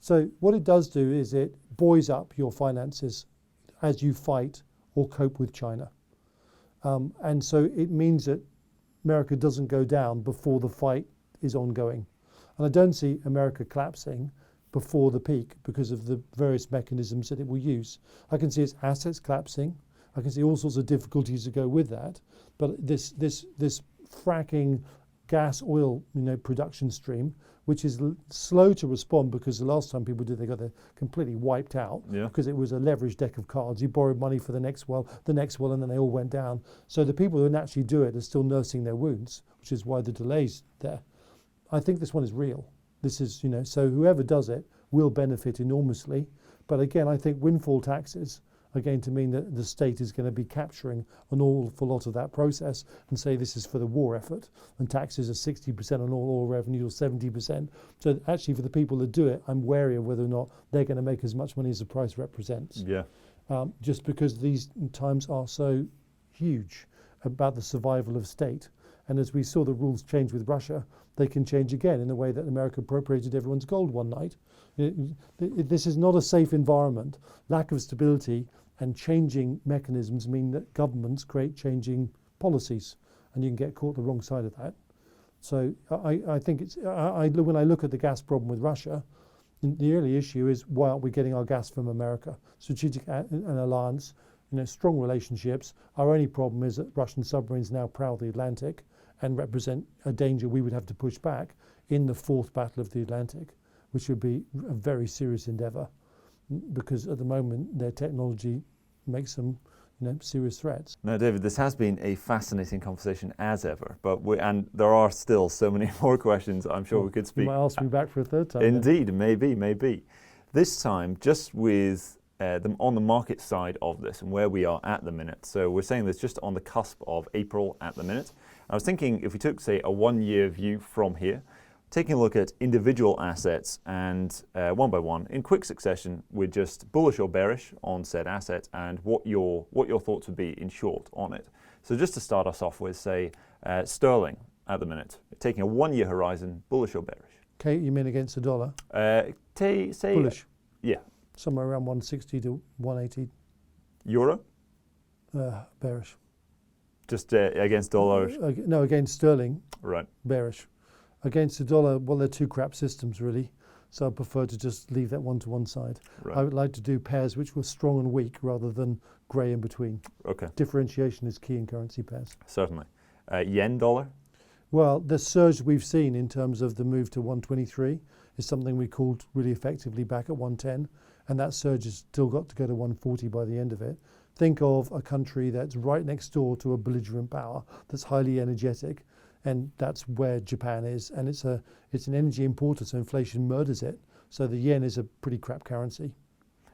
So what it does do is it buoys up your finances as you fight or cope with China. And so it means that America doesn't go down before the fight is ongoing. And I don't see America collapsing before the peak because of the various mechanisms that it will use. I can see its assets collapsing. I can see all sorts of difficulties that go with that. But this fracking gas oil production stream, which is slow to respond, because the last time people did, they got completely wiped out, because it was a leveraged deck of cards. You borrowed money for the next well, and then they all went down. So the people who naturally do it are still nursing their wounds, which is why the delay's there. I think this one is real. This is, so whoever does it will benefit enormously. But again, I think windfall taxes are going to mean that the state is going to be capturing an awful lot of that process and say this is for the war effort, and taxes are 60% on all oil revenue or 70%. So actually for the people that do it, I'm wary of whether or not they're going to make as much money as the price represents. Just because these times are so huge about the survival of state. And as we saw the rules change with Russia, they can change again in the way that America appropriated everyone's gold one night. This is not a safe environment. Lack of stability And changing mechanisms mean that governments create changing policies, and you can get caught the wrong side of that. So I think when I look at the gas problem with Russia, the early issue is why aren't we getting our gas from America? Strategic an alliance, strong relationships. Our only problem is that Russian submarines now prowl the Atlantic and represent a danger we would have to push back in the fourth battle of the Atlantic, which would be a very serious endeavour, because at the moment their technology makes them serious threats. Now, David, this has been a fascinating conversation as ever, and there are still so many more questions I'm sure we could speak. You might ask me back for a third time. Indeed, maybe. This time, just with on the market side of this and where we are at the minute. So we're saying this just on the cusp of April at the minute. I was thinking if we took, say, a 1 year view from here, taking a look at individual assets and one by one in quick succession with just bullish or bearish on said asset and what your thoughts would be in short on it. So just to start us off with, say, sterling at the minute, taking a 1 year horizon, bullish or bearish? Okay, you mean against the dollar? Say bullish. Yeah. Somewhere around 160 to 180. Euro? Bearish. Just against dollar? No, against sterling. Right. Bearish. Against the dollar, well, they're two crap systems, really. So I prefer to just leave that one to one side. Right. I would like to do pairs which were strong and weak rather than grey in between. Okay. Differentiation is key in currency pairs. Certainly. Yen dollar? Well, the surge we've seen in terms of the move to 123 is something we called really effectively back at 110. And that surge has still got to go to 140 by the end of it. Think of a country that's right next door to a belligerent power that's highly energetic. And that's where Japan is, and it's an energy importer, so inflation murders it. So the yen is a pretty crap currency.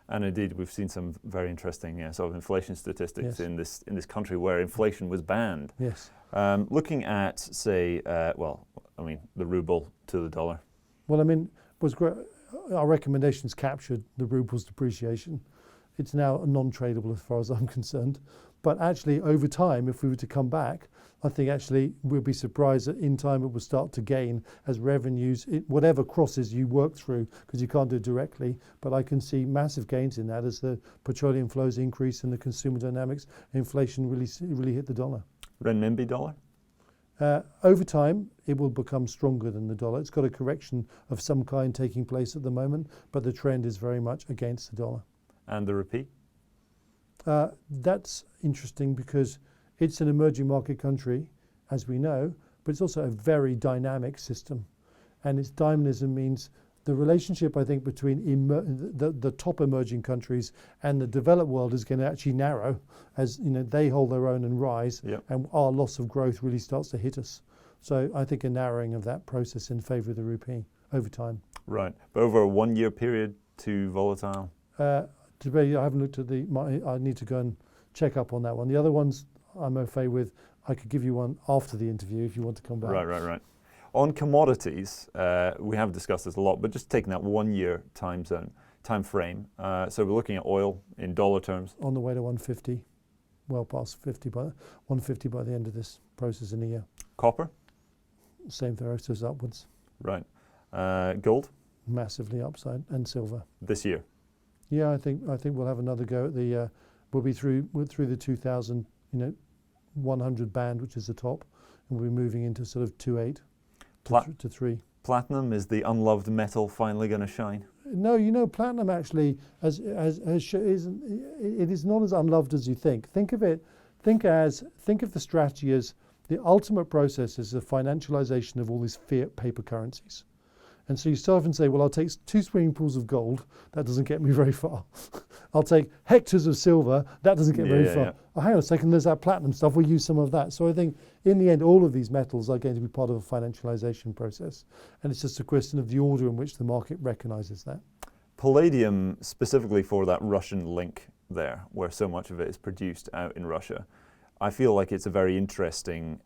And indeed, we've seen some very interesting sort of inflation statistics Yes. in this country where inflation was banned. Yes. Looking at, say, the ruble to the dollar. Well, was great. Our recommendations captured the ruble's depreciation. It's now non-tradable as far as I'm concerned. But actually, over time, if we were to come back, I think actually we'll be surprised that in time it will start to gain as revenues, whatever crosses you work through, because you can't do it directly. But I can see massive gains in that as the petroleum flows increase and the consumer dynamics, inflation really hit the dollar. Renminbi dollar? Over time, it will become stronger than the dollar. It's got a correction of some kind taking place at the moment, but the trend is very much against the dollar. And the rupee? That's interesting because it's an emerging market country, as we know, but it's also a very dynamic system. And its dynamism means the relationship, I think, between the top emerging countries and the developed world is going to actually narrow as they hold their own and rise, Yep. and our loss of growth really starts to hit us. So I think a narrowing of that process in favour of the rupee over time. Right. But over a 1 year period, too volatile? Today, I haven't looked at I need to go and check up on that one. The other ones I'm okay with. I could give you one after the interview if you want to come back. Right. On commodities, we have discussed this a lot, but just taking that 1 year time frame. So we're looking at oil in dollar terms. On the way to 150, well past 150 by the end of this process in a year. Copper? Same theoresis upwards. Right. Gold? Massively upside, and silver. This year? Yeah, I think we'll have another go at the. We'll be through the 2,000, 100 band, which is the top, and we'll be moving into sort of 2.8 to 3. Platinum, is the unloved metal finally going to shine? No, platinum actually it is not as unloved as you think. Think of the strategy as the ultimate process is the financialization of all these fiat paper currencies. And so you start off and say, well, I'll take 2 swimming pools of gold. That doesn't get me very far. I'll take hectares of silver. That doesn't get very far. Yeah. Oh, hang on a second, there's that platinum stuff. We'll use some of that. So I think in the end, all of these metals are going to be part of a financialization process. And it's just a question of the order in which the market recognizes that. Palladium, specifically for that Russian link there, where so much of it is produced out in Russia, I feel like it's a very interesting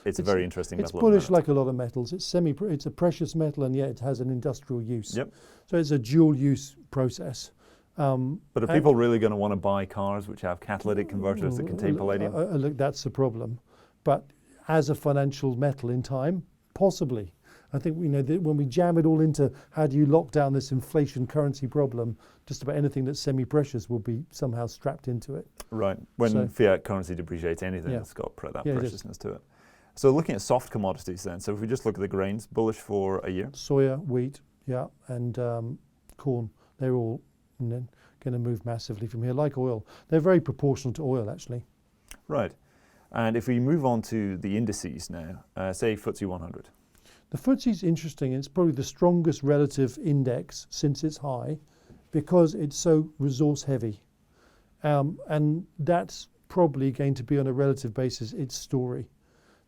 It's a very interesting metal. It's bullish like a lot of metals. It's a precious metal, and yet it has an industrial use. Yep. So it's a dual use process. But are people really going to want to buy cars which have catalytic converters that contain palladium? Look, that's the problem. But as a financial metal in time, possibly. I think when we jam it all into how do you lock down this inflation currency problem, just about anything that's semi-precious will be somehow strapped into it. Right. When fiat currency depreciates, anything that's got that preciousness to it. So looking at soft commodities then, so if we just look at the grains, bullish for a year? Soya, wheat, and corn, they're all going to move massively from here, like oil. They're very proportional to oil, actually. Right. And if we move on to the indices now, say FTSE 100. The FTSE's interesting. It's probably the strongest relative index since its high because it's so resource heavy. And that's probably going to be on a relative basis its story.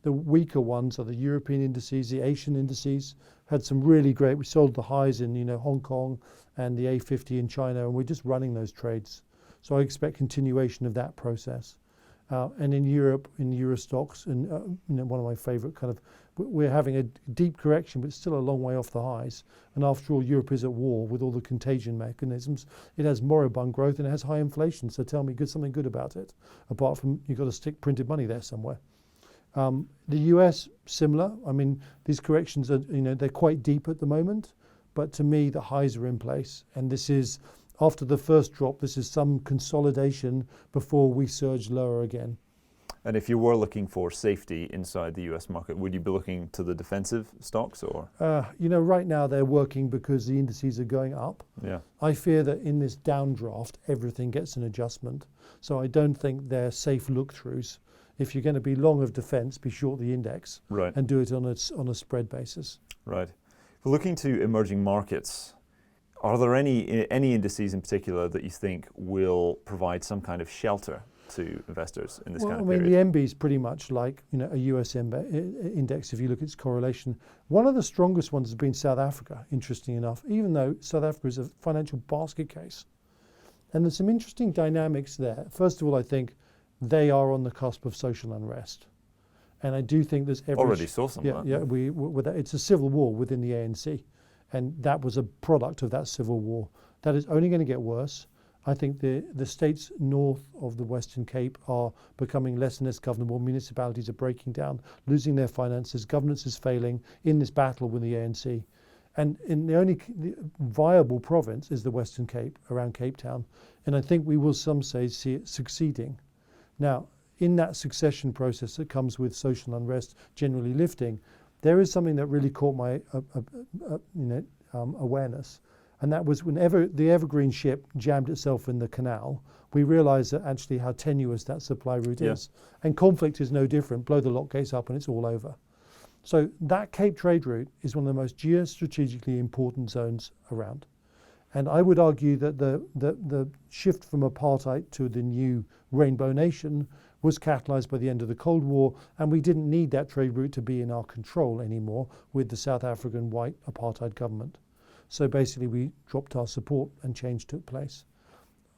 The weaker ones are the European indices, the Asian indices, had some really great, we sold the highs in Hong Kong and the A50 in China, and we're just running those trades. So I expect continuation of that process. And in Europe, in Eurostox, and one of my favorite we're having a deep correction, but it's still a long way off the highs. And after all, Europe is at war with all the contagion mechanisms. It has moribund growth and it has high inflation. So tell me something good about it, apart from you've got to stick printed money there somewhere. The US, similar. I mean, these corrections are, they're quite deep at the moment, but to me, the highs are in place. And this is, after the first drop, this is some consolidation before we surge lower again. And if you were looking for safety inside the US market, would you be looking to the defensive stocks or? Right now they're working because the indices are going up. Yeah. I fear that in this downdraft, everything gets an adjustment. So I don't think they're safe look-throughs. If you're going to be long of defense, be short the index, right, and do it on a spread basis. Right. For looking to emerging markets, are there any indices in particular that you think will provide some kind of shelter to investors in this kind of period? The MB is pretty much like a US index if you look at its correlation. One of the strongest ones has been South Africa, interesting enough, even though South Africa is a financial basket case. And there's some interesting dynamics there. First of all, I think they are on the cusp of social unrest. And I do think there's already saw some of that. Yeah, it's a civil war within the ANC. And that was a product of that civil war. That is only going to get worse. I think the states north of the Western Cape are becoming less and less governable. Municipalities are breaking down, losing their finances. Governance is failing in this battle with the ANC. And the only viable province is the Western Cape, around Cape Town. And I think we will, some say, see it succeeding. Now, in that succession process that comes with social unrest generally lifting, there is something that really caught my awareness. And that was whenever the Evergreen ship jammed itself in the canal, we realized that actually how tenuous that supply route is. And conflict is no different. Blow the lock gates up and it's all over. So that Cape trade route is one of the most geostrategically important zones around. And I would argue that the shift from apartheid to the new rainbow nation was catalyzed by the end of the Cold War, and we didn't need that trade route to be in our control anymore with the South African white apartheid government. So basically we dropped our support and change took place.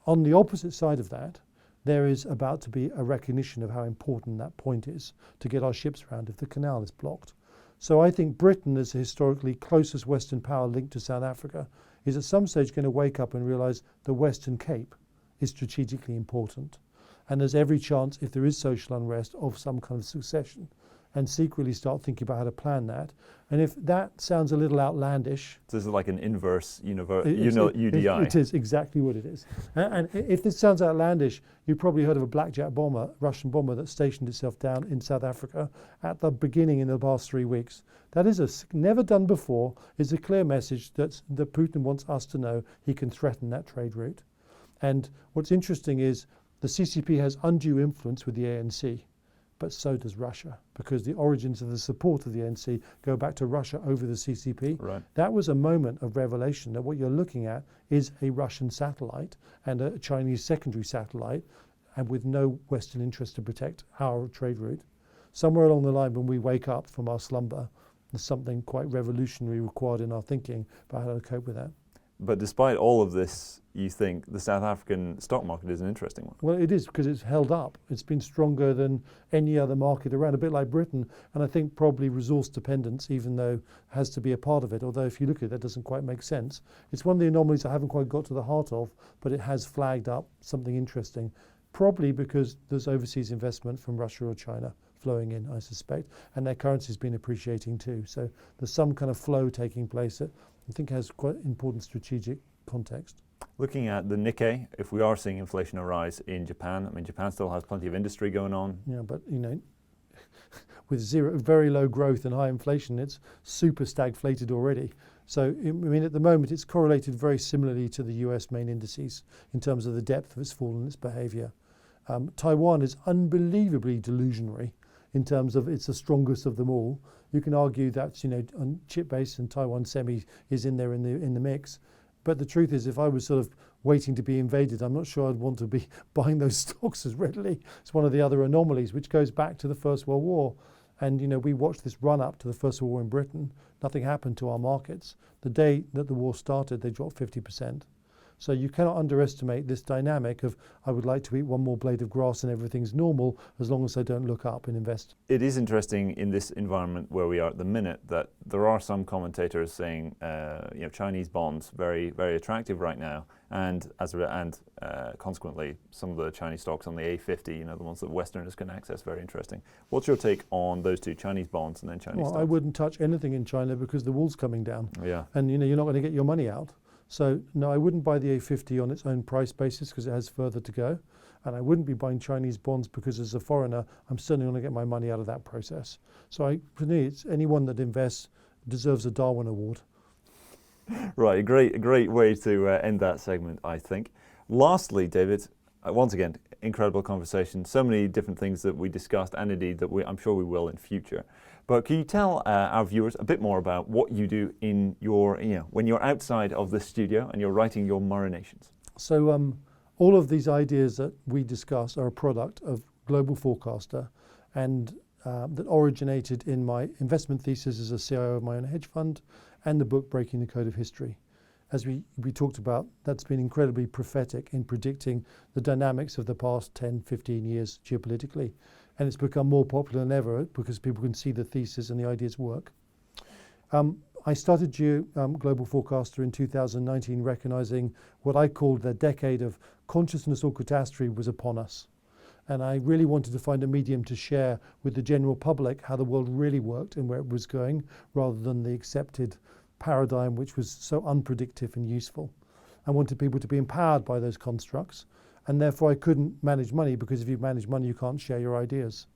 On the opposite side of that, there is about to be a recognition of how important that point is to get our ships around if the canal is blocked. So I think Britain, as the historically closest Western power linked to South Africa, is at some stage going to wake up and realize the Western Cape is strategically important. And there's every chance, if there is social unrest, of some kind of succession, and secretly start thinking about how to plan that. And if that sounds a little outlandish... This is like an inverse UDI. It is exactly what it is. And if this sounds outlandish, you've probably heard of a blackjack bomber, Russian bomber, that stationed itself down in South Africa at the beginning in the past 3 weeks. That is never done before. It's a clear message that Putin wants us to know he can threaten that trade route. And what's interesting is the CCP has undue influence with the ANC. But so does Russia, because the origins of the support of the ANC go back to Russia over the CCP. Right. That was a moment of revelation that what you're looking at is a Russian satellite and a Chinese secondary satellite, and with no Western interest to protect our trade route. Somewhere along the line, when we wake up from our slumber, there's something quite revolutionary required in our thinking about how to cope with that. But despite all of this, you think the South African stock market is an interesting one? Well, it is, because it's held up. It's been stronger than any other market around, a bit like Britain. And I think probably resource dependence, even though has to be a part of it. Although if you look at it, that doesn't quite make sense. It's one of the anomalies I haven't quite got to the heart of, but it has flagged up something interesting. Probably because there's overseas investment from Russia or China flowing in, I suspect, and their currency's been appreciating too. So there's some kind of flow taking place that I think has quite important strategic context. Looking at the Nikkei, if we are seeing inflation arise in Japan, I mean, Japan still has plenty of industry going on. Yeah, but with very low growth and high inflation, it's super stagflated already. So, I mean, at the moment, it's correlated very similarly to the US main indices in terms of the depth of its fall and its behavior. Taiwan is unbelievably delusionary in terms of it's the strongest of them all. You can argue that, on chip-based and Taiwan semi is in there in the mix. But the truth is, if I was sort of waiting to be invaded, I'm not sure I'd want to be buying those stocks as readily. It's one of the other anomalies, which goes back to the First World War. And, we watched this run up to the First World War in Britain. Nothing happened to our markets. The day that the war started, they dropped 50%. So you cannot underestimate this dynamic of, I would like to eat one more blade of grass and everything's normal as long as I don't look up and invest. It is interesting in this environment where we are at the minute that there are some commentators saying, Chinese bonds very, very attractive right now, and consequently some of the Chinese stocks on the A50, the ones that Westerners can access, very interesting. What's your take on those two, Chinese bonds and then Chinese stocks? I wouldn't touch anything in China because the wall's coming down. Yeah. And you're not going to get your money out. So no, I wouldn't buy the A50 on its own price basis because it has further to go. And I wouldn't be buying Chinese bonds because as a foreigner, I'm certainly going to get my money out of that process. So for me, it's anyone that invests deserves a Darwin Award. Right, a great way to end that segment, I think. Lastly, David, once again, incredible conversation. So many different things that we discussed, and indeed that I'm sure we will in future. But can you tell our viewers a bit more about what you do in your, when you're outside of the studio and you're writing your Murrinations? So all of these ideas that we discuss are a product of Global Forecaster, and that originated in my investment thesis as a CIO of my own hedge fund and the book Breaking the Code of History. As we talked about, that's been incredibly prophetic in predicting the dynamics of the past 10, 15 years geopolitically. And it's become more popular than ever because people can see the thesis and the ideas work. I started Global Forecaster in 2019, recognizing what I called the decade of consciousness or catastrophe was upon us. And I really wanted to find a medium to share with the general public how the world really worked and where it was going, rather than the accepted paradigm which was so unpredictable and useful. I wanted people to be empowered by those constructs, and therefore I couldn't manage money, because if you manage money you can't share your ideas.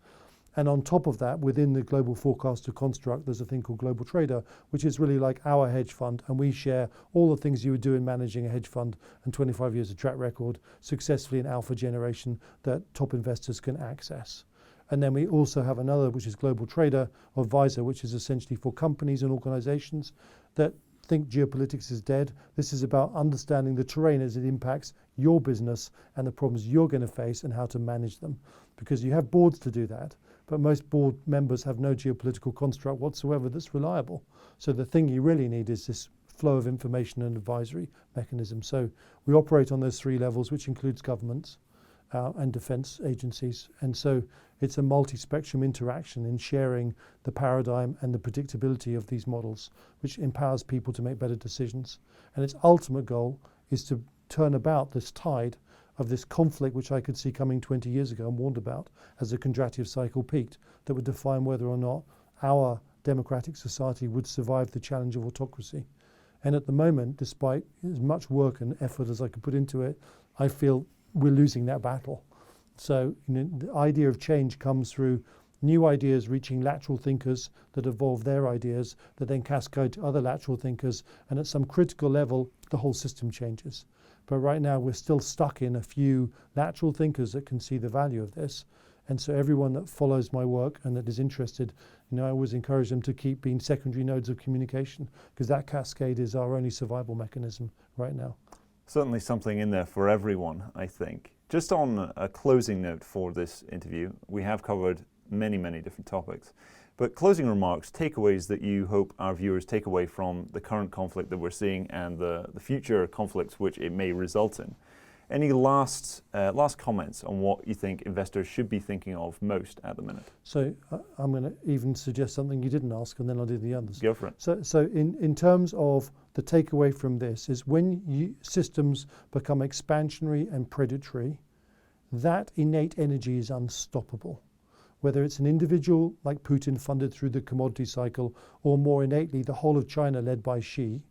And on top of that, within the Global Forecaster construct, there's a thing called Global Trader, which is really like our hedge fund, and we share all the things you would do in managing a hedge fund and 25 years of track record successfully in alpha generation that top investors can access. And then we also have another, which is Global Trader Advisor, which is essentially for companies and organizations that think geopolitics is dead. This is about understanding the terrain as it impacts your business and the problems you're going to face and how to manage them. Because you have boards to do that, but most board members have no geopolitical construct whatsoever that's reliable. So the thing you really need is this flow of information and advisory mechanism. So we operate on those three levels, which includes governments and defense agencies. And so it's a multi-spectrum interaction in sharing the paradigm and the predictability of these models, which empowers people to make better decisions. And its ultimate goal is to turn about this tide of this conflict, which I could see coming 20 years ago and warned about as the contractive cycle peaked, that would define whether or not our democratic society would survive the challenge of autocracy. And at the moment, despite as much work and effort as I could put into it, I feel we're losing that battle. So the idea of change comes through new ideas reaching lateral thinkers that evolve their ideas, that then cascade to other lateral thinkers, and at some critical level, the whole system changes. But right now, we're still stuck in a few lateral thinkers that can see the value of this. And so everyone that follows my work and that is interested, I always encourage them to keep being secondary nodes of communication, because that cascade is our only survival mechanism right now. Certainly something in there for everyone, I think. Just on a closing note for this interview, we have covered many, many different topics. But closing remarks, takeaways that you hope our viewers take away from the current conflict that we're seeing and the future conflicts which it may result in. Any last comments on what you think investors should be thinking of most at the minute? So I'm going to even suggest something you didn't ask, and then I'll do the others. Go for it. So in terms of the takeaway from this is when systems become expansionary and predatory, that innate energy is unstoppable. whether it's an individual like Putin funded through the commodity cycle, or more innately the whole of China led by Xi,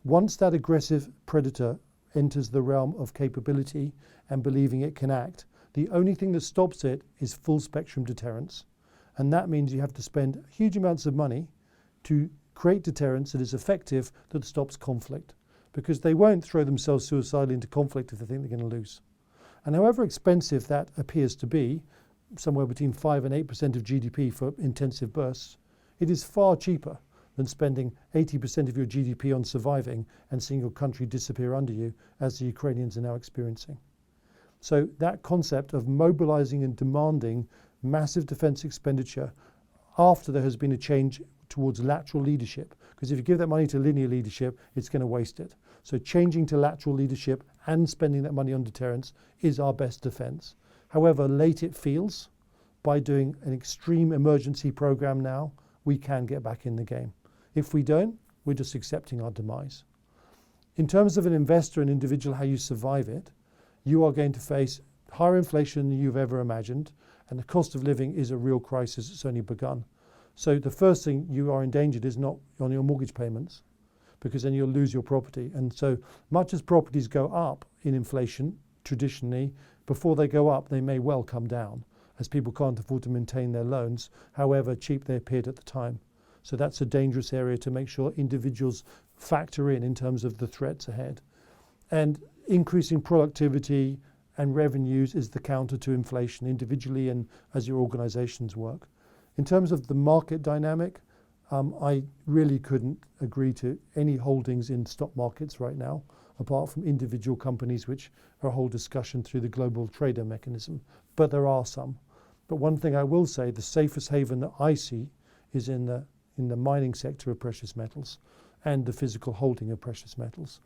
once that aggressive predator enters the realm of capability and believing it can act, the only thing that stops it is full spectrum deterrence. And that means you have to spend huge amounts of money to create deterrence that is effective, that stops conflict. Because they won't throw themselves suicidally into conflict if they think they're going to lose. And however expensive that appears to be, somewhere between 5 and 8% of GDP for intensive bursts, it is far cheaper than spending 80% of your GDP on surviving and seeing your country disappear under you, as the Ukrainians are now experiencing. So that concept of mobilizing and demanding massive defense expenditure after there has been a change towards lateral leadership, because if you give that money to linear leadership, it's going to waste it. So changing to lateral leadership and spending that money on deterrence is our best defense. However late it feels, by doing an extreme emergency program now, we can get back in the game. If we don't, we're just accepting our demise. In terms of an investor and individual, how you survive it, you are going to face higher inflation than you've ever imagined, and the cost of living is a real crisis. It's only begun. So the first thing you are endangered is not on your mortgage payments, because then you'll lose your property. And so much as properties go up in inflation, traditionally, before they go up, they may well come down, as people can't afford to maintain their loans, however cheap they appeared at the time. So that's a dangerous area to make sure individuals factor in terms of the threats ahead. And increasing productivity and revenues is the counter to inflation, individually and as your organizations work. In terms of the market dynamic, I really couldn't agree to any holdings in stock markets right now, apart from individual companies, which are a whole discussion through the global trader mechanism. But there are some. But one thing I will say, the safest haven that I see is in the mining sector of precious metals and the physical holding of precious metals.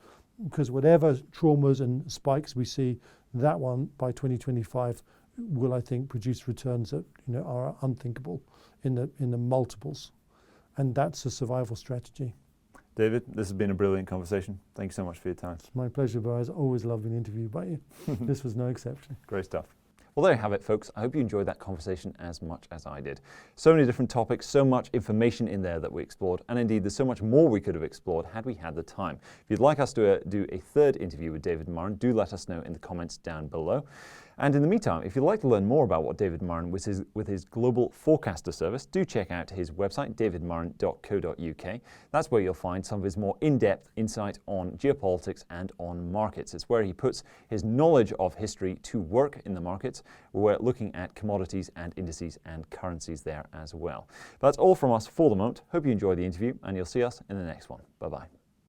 Because whatever traumas and spikes we see, that one by 2025 will, I think, produce returns that are unthinkable in the multiples. And that's a survival strategy. David, this has been a brilliant conversation. Thank you so much for your time. It's my pleasure, Boaz. I always love being interviewed by you. This was no exception. Great stuff. Well, there you have it, folks. I hope you enjoyed that conversation as much as I did. So many different topics, so much information in there that we explored, and indeed there's so much more we could have explored had we had the time. If you'd like us to do a third interview with David Murrin, do let us know in the comments down below. And in the meantime, if you'd like to learn more about what David Murrin with his global forecaster service, do check out his website, davidmurrin.co.uk. That's where you'll find some of his more in-depth insight on geopolitics and on markets. It's where he puts his knowledge of history to work in the markets. We're looking at commodities and indices and currencies there as well. But that's all from us for the moment. Hope you enjoyed the interview, and you'll see us in the next one. Bye-bye.